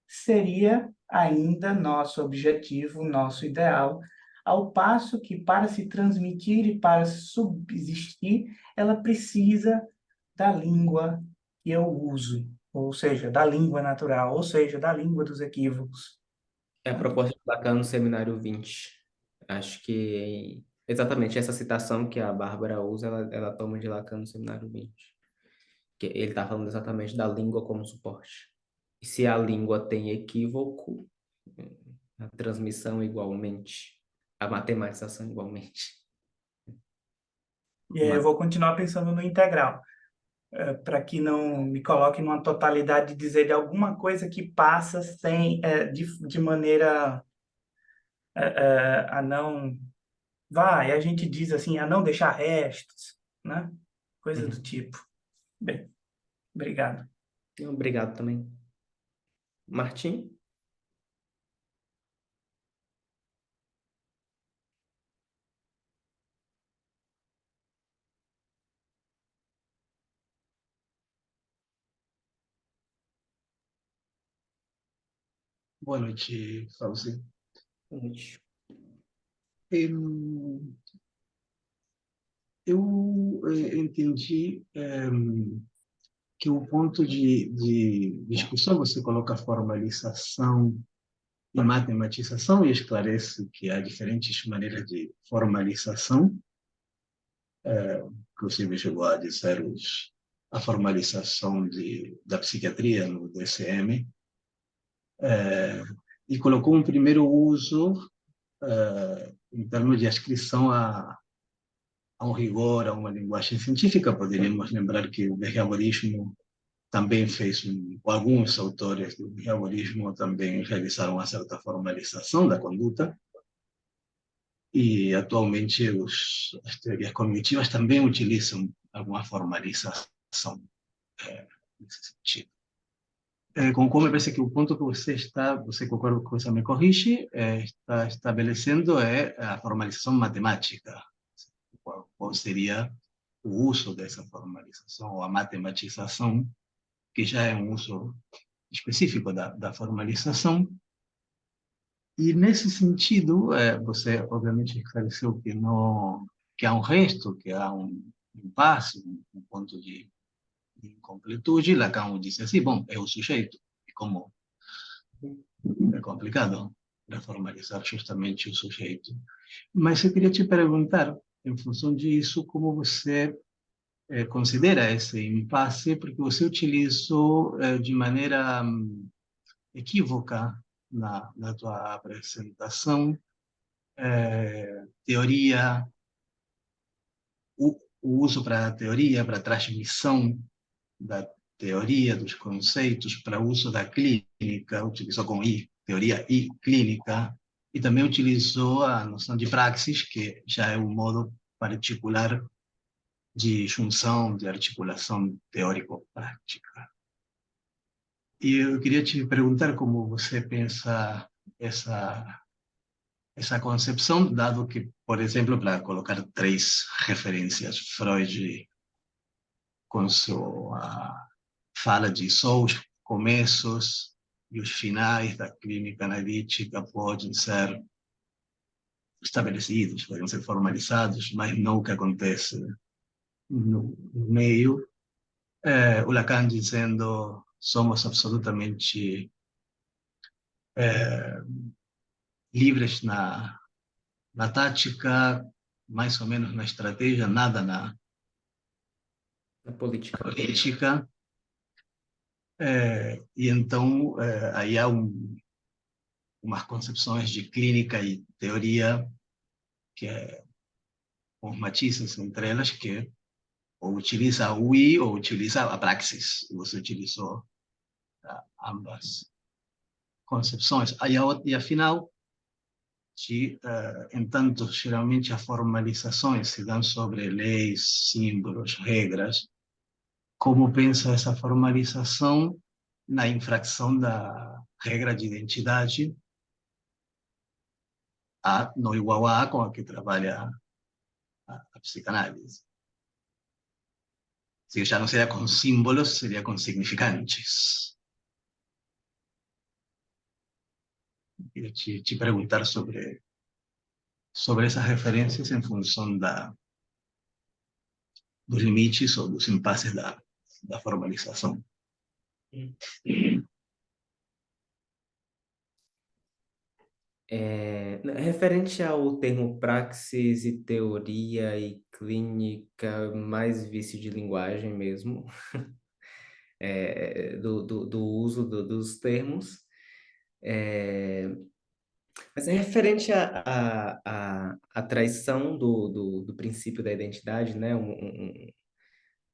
seria ainda nosso objetivo, nosso ideal, ao passo que para se transmitir e para subsistir, ela precisa da língua que eu uso, ou seja, da língua natural, ou seja, da língua dos equívocos. É a proposta de Lacan no Seminário 20. Acho que exatamente essa citação que a Bárbara usa, ela toma de Lacan no Seminário 20. Que ele está falando exatamente da língua como suporte. E se a língua tem equívoco, a transmissão igualmente, a matematização igualmente. E aí eu vou continuar pensando no integral, para que não me coloque numa totalidade de dizer de alguma coisa que passa sem, de maneira a não... Vai, a gente diz assim, a não deixar restos, né? Coisa do tipo. Bem, obrigado. Obrigado também. Martim? Boa noite, Fauzi. Gente. Eu entendi que o ponto de discussão, você coloca formalização e matematização e esclarece que há diferentes maneiras de formalização, inclusive chegou a dizer a formalização da psiquiatria no DSM, e colocou um primeiro uso em termos de ascrição a um rigor, a uma linguagem científica. Poderíamos lembrar que o behaviorismo também fez, alguns autores do behaviorismo também realizaram uma certa formalização da conduta, e atualmente as teorias cognitivas também utilizam alguma formalização nesse sentido. Concordo, me parece que o ponto que você concorda com você, me corrige, está estabelecendo é a formalização matemática. Qual seria o uso dessa formalização, ou a matematização, que já é um uso específico da formalização. E, nesse sentido, você, obviamente, esclareceu que, não, que há um resto, que há um impasse, um ponto de incompletude. Lacan disse assim, bom, é o sujeito, e como é complicado formalizar justamente o sujeito. Mas eu queria te perguntar, em função disso, como você considera esse impasse, porque você utilizou de maneira equívoca na tua apresentação teoria, o uso para a teoria, para a transmissão da teoria, dos conceitos, para o uso da clínica, utilizou com I, teoria e clínica, e também utilizou a noção de praxis, que já é um modo particular de junção, de articulação teórico-prática. E eu queria te perguntar como você pensa essa concepção, dado que, por exemplo, para colocar 3 referências, Freud, com sua fala de só os começos e os finais da clínica analítica podem ser estabelecidos, podem ser formalizados, mas não o que acontece no meio. O Lacan dizendo somos absolutamente livres na tática, mais ou menos na estratégia, nada na política. E então aí há umas concepções de clínica e teoria que com matizes entre elas, que ou utiliza o I ou utiliza a praxis. Você utilizou ambas concepções. E afinal, entanto, geralmente as formalizações se dão sobre leis, símbolos, regras, como pensa essa formalização na infração da regra de identidade A não igual a A com a que trabalha a psicanálise. Se já não seria com símbolos, seria com significantes. Queria te perguntar sobre essas referências em função dos limites ou dos impasses da formalização. Referente ao termo praxis e teoria e clínica, mais vício de linguagem mesmo, do uso dos termos, mas é referente à traição do princípio da identidade, né? Um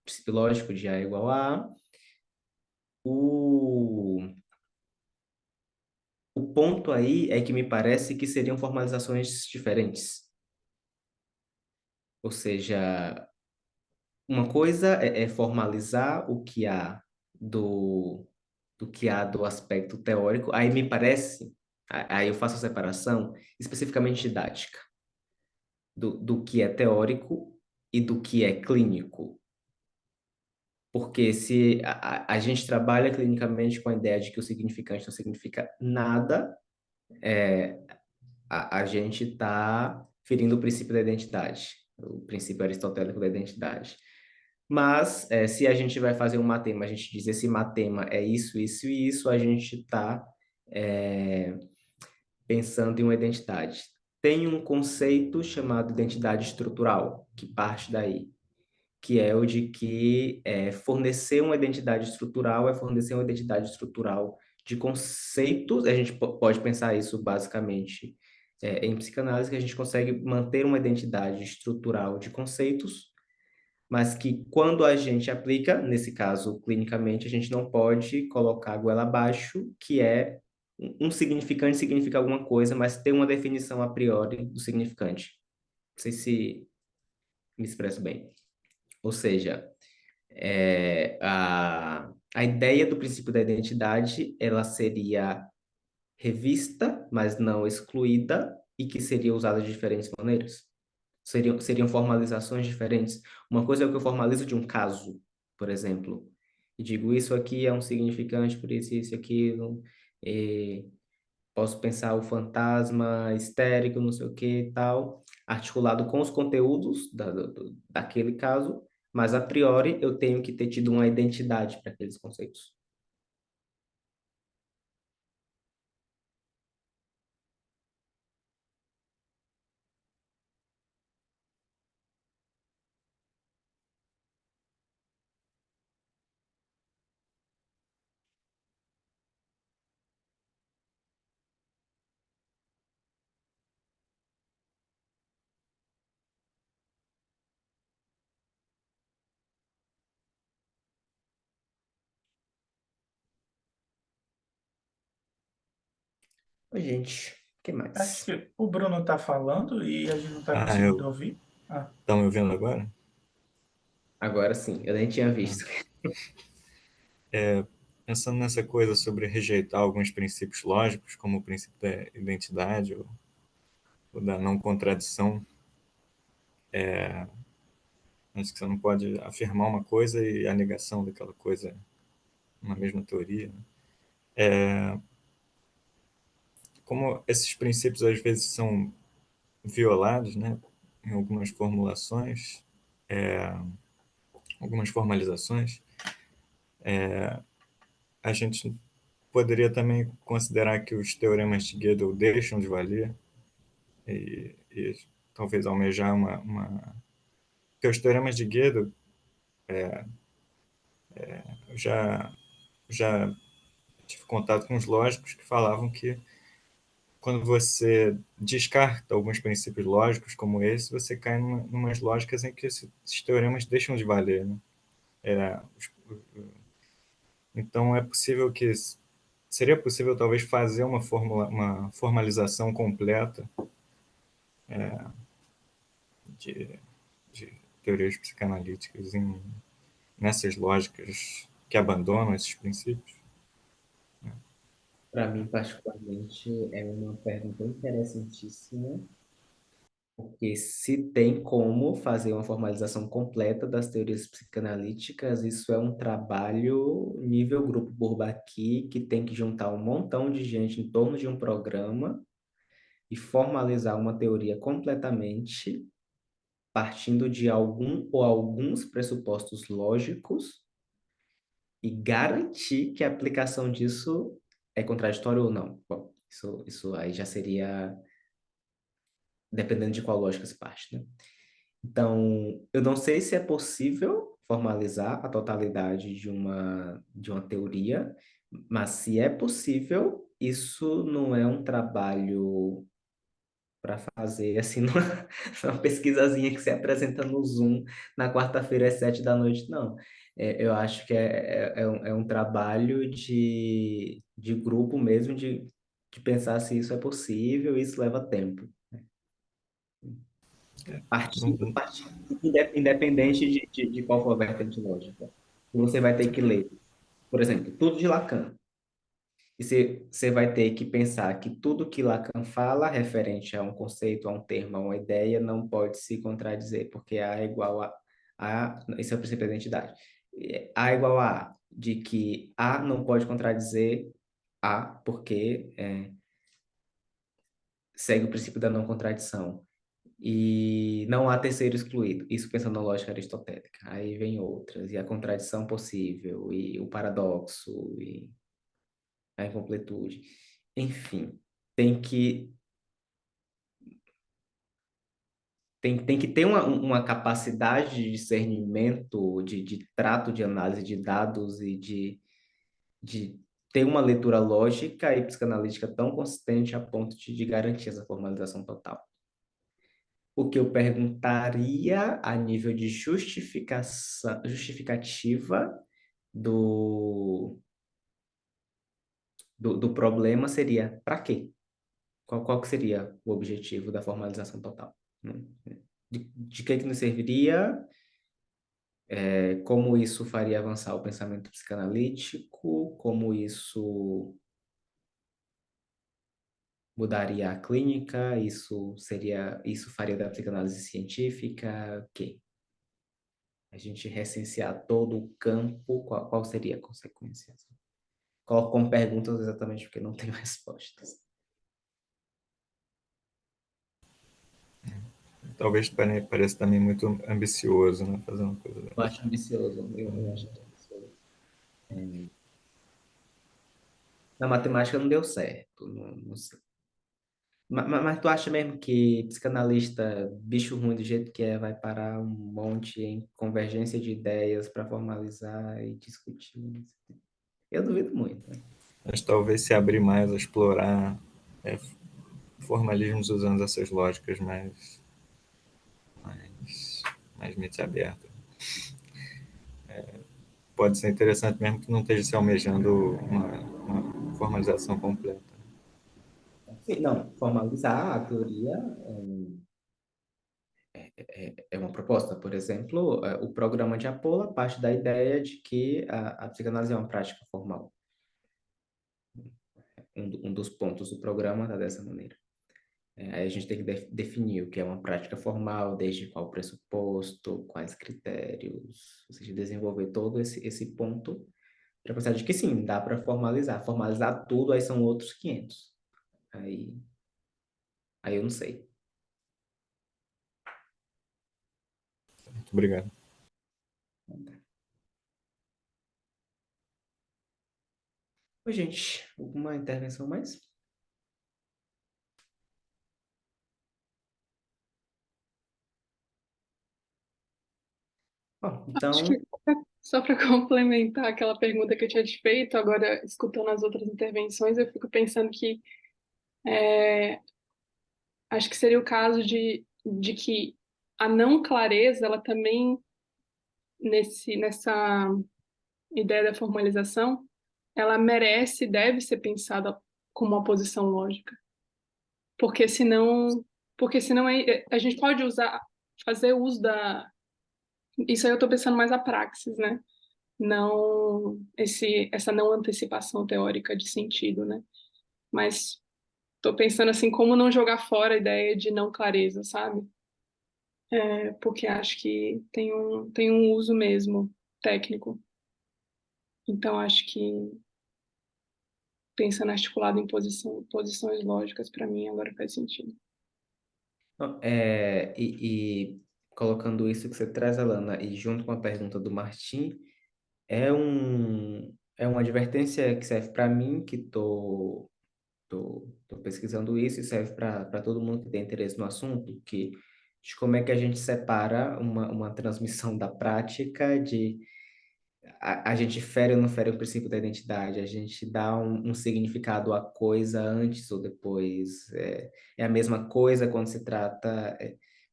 princípio lógico de A igual a A. O ponto aí é que me parece que seriam formalizações diferentes. Ou seja, uma coisa é formalizar o que há do aspecto teórico. Aí me parece, aí eu faço a separação especificamente didática, do que é teórico e do que é clínico. Porque se a gente trabalha clinicamente com a ideia de que o significante não significa nada, a gente está ferindo o princípio da identidade, o princípio aristotélico da identidade. Mas, se a gente vai fazer um matema, a gente diz esse matema é isso, isso e isso, a gente está pensando em uma identidade. Tem um conceito chamado identidade estrutural, que parte daí, que é o de que fornecer uma identidade estrutural é fornecer uma identidade estrutural de conceitos. A gente pode pensar isso basicamente em psicanálise, que a gente consegue manter uma identidade estrutural de conceitos, mas que quando a gente aplica, nesse caso, clinicamente, a gente não pode colocar a goela abaixo, que é um significante significa alguma coisa, mas tem uma definição a priori do significante. Não sei se me expresso bem. Ou seja, a ideia do princípio da identidade, ela seria revista, mas não excluída, e que seria usada de diferentes maneiras. Seriam formalizações diferentes. Uma coisa é o que eu formalizo de um caso, por exemplo, e digo isso aqui é um significante por isso, isso, aquilo, e posso pensar o fantasma histérico, não sei o que e tal, articulado com os conteúdos daquele caso, mas a priori eu tenho que ter tido uma identidade para aqueles conceitos. Oi, gente, o que Acho mais? que o Bruno está falando e a gente não está conseguindo ouvir. Ah, Estão me ouvindo agora? Agora sim, eu nem tinha visto. Pensando nessa coisa sobre rejeitar alguns princípios lógicos, como o princípio da identidade ou da não contradição, acho que você não pode afirmar uma coisa e a negação daquela coisa uma mesma teoria, né? Como esses princípios às vezes são violados, né, em algumas formulações, algumas formalizações, a gente poderia também considerar que os teoremas de Gödel deixam de valer e talvez almejar uma... Porque os teoremas de Gödel, eu já tive contato com os lógicos que falavam que quando você descarta alguns princípios lógicos como esse, você cai numas lógicas em que esses teoremas deixam de valer, né? É, então é possível que seria possível talvez fazer uma formalização completa de, de teorias psicanalíticas nessas lógicas que abandonam esses princípios? Para mim, particularmente, é uma pergunta interessantíssima, porque se tem como fazer uma formalização completa das teorias psicanalíticas, isso é um trabalho nível Grupo Bourbaki, que tem que juntar um montão de gente em torno de um programa e formalizar uma teoria completamente, partindo de algum ou alguns pressupostos lógicos e garantir que a aplicação disso é contraditório ou não. Bom, isso aí já seria dependendo de qual lógica se parte, né? Então, eu não sei se é possível formalizar a totalidade de uma teoria, mas se é possível, isso não é um trabalho para fazer assim numa pesquisazinha que você apresenta no Zoom na quarta-feira às 7 da noite, não. Eu acho que é um trabalho de grupo mesmo, de pensar se isso é possível, e isso leva tempo. Não- Independente de qual for a vertente lógica. Você vai ter que ler, por exemplo, tudo de Lacan. E você vai ter que pensar que tudo que Lacan fala referente a um conceito, a um termo, a uma ideia, não pode se contradizer, porque A é igual a, esse é o princípio da identidade. A é igual a A, de que A não pode contradizer A, porque segue o princípio da não contradição. E não há terceiro excluído. Isso pensando na lógica aristotélica. Aí vem outras, e a contradição possível, e o paradoxo, e a incompletude. Enfim, tem que, tem que ter uma capacidade de discernimento, de trato, de análise de dados e de ter uma leitura lógica e psicanalítica tão consistente a ponto de garantir essa formalização total. O que eu perguntaria a nível de justificativa do problema seria para quê? Qual que seria o objetivo da formalização total? Né? De que nos serviria? Como isso faria avançar o pensamento psicanalítico? Como isso mudaria a clínica? Isso faria da psicanálise científica? O quê? A gente recensear todo o campo, qual seria a consequência? Coloco como perguntas exatamente porque não tenho respostas. Talvez pareça também muito ambicioso, né? Fazer uma coisa Eu dessa. acho ambicioso, eu acho ambicioso. Na matemática não deu certo, não sei. Mas tu acha mesmo que psicanalista, bicho ruim do jeito que é, vai parar um monte em convergência de ideias para formalizar e discutir? Eu duvido muito, né? Mas talvez se abrir mais a explorar é, formalismos usando essas lógicas mais mente aberta. Pode ser interessante mesmo que não esteja se almejando uma formalização completa. Sim, não, formalizar a teoria é uma proposta. Por exemplo, o programa de Apolla parte da ideia de que a psicanálise é uma prática formal. Um dos pontos do programa está dessa maneira. Aí a gente tem que definir o que é uma prática formal, desde qual pressuposto, quais critérios, ou seja, desenvolver todo esse ponto para pensar de que sim, dá para formalizar. Formalizar tudo, aí são outros 500. Aí eu não sei. Muito obrigado. Oi, gente, alguma intervenção mais? Bom, Acho então, que só para complementar aquela pergunta que eu tinha te feito, agora escutando as outras intervenções, eu fico pensando que acho que seria o caso de que a não clareza, ela também, nessa ideia da formalização, ela merece, deve ser pensada como uma posição lógica. Porque senão, a gente pode fazer uso Isso aí eu estou pensando mais a praxis, né? Não essa não antecipação teórica de sentido, né? Mas estou pensando assim, como não jogar fora a ideia de não clareza, sabe? Porque acho que tem um uso mesmo técnico. Então acho que pensando articulado em posições lógicas, para mim agora faz sentido. E colocando isso que você traz, Alana, e junto com a pergunta do Martim, é uma advertência que serve para mim, que tô pesquisando isso, e serve para todo mundo que tem interesse no assunto, de como é que a gente separa uma transmissão da prática de a gente fere ou não fere o princípio da identidade, a gente dá um significado à coisa antes ou depois, é a mesma coisa quando se trata,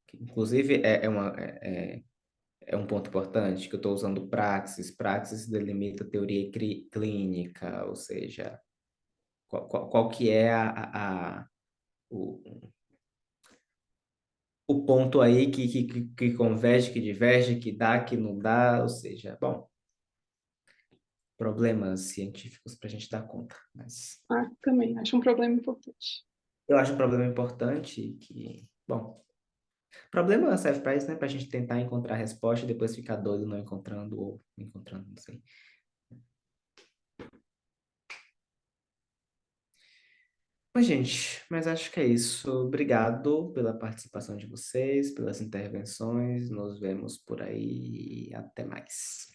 que inclusive é um ponto importante, que eu estou usando praxis delimita teoria clínica, ou seja, qual que é o, o ponto aí que converge, que diverge, que dá, que não dá, ou seja, bom, problemas científicos para a gente dar conta, mas Ah, também, acho um problema importante. eu acho um problema importante que, bom, problema serve para isso, né? Para a gente tentar encontrar a resposta e depois ficar doido não encontrando ou encontrando, não sei. Mas, gente, mas acho que é isso. Obrigado pela participação de vocês, pelas intervenções. Nos vemos por aí. Até mais.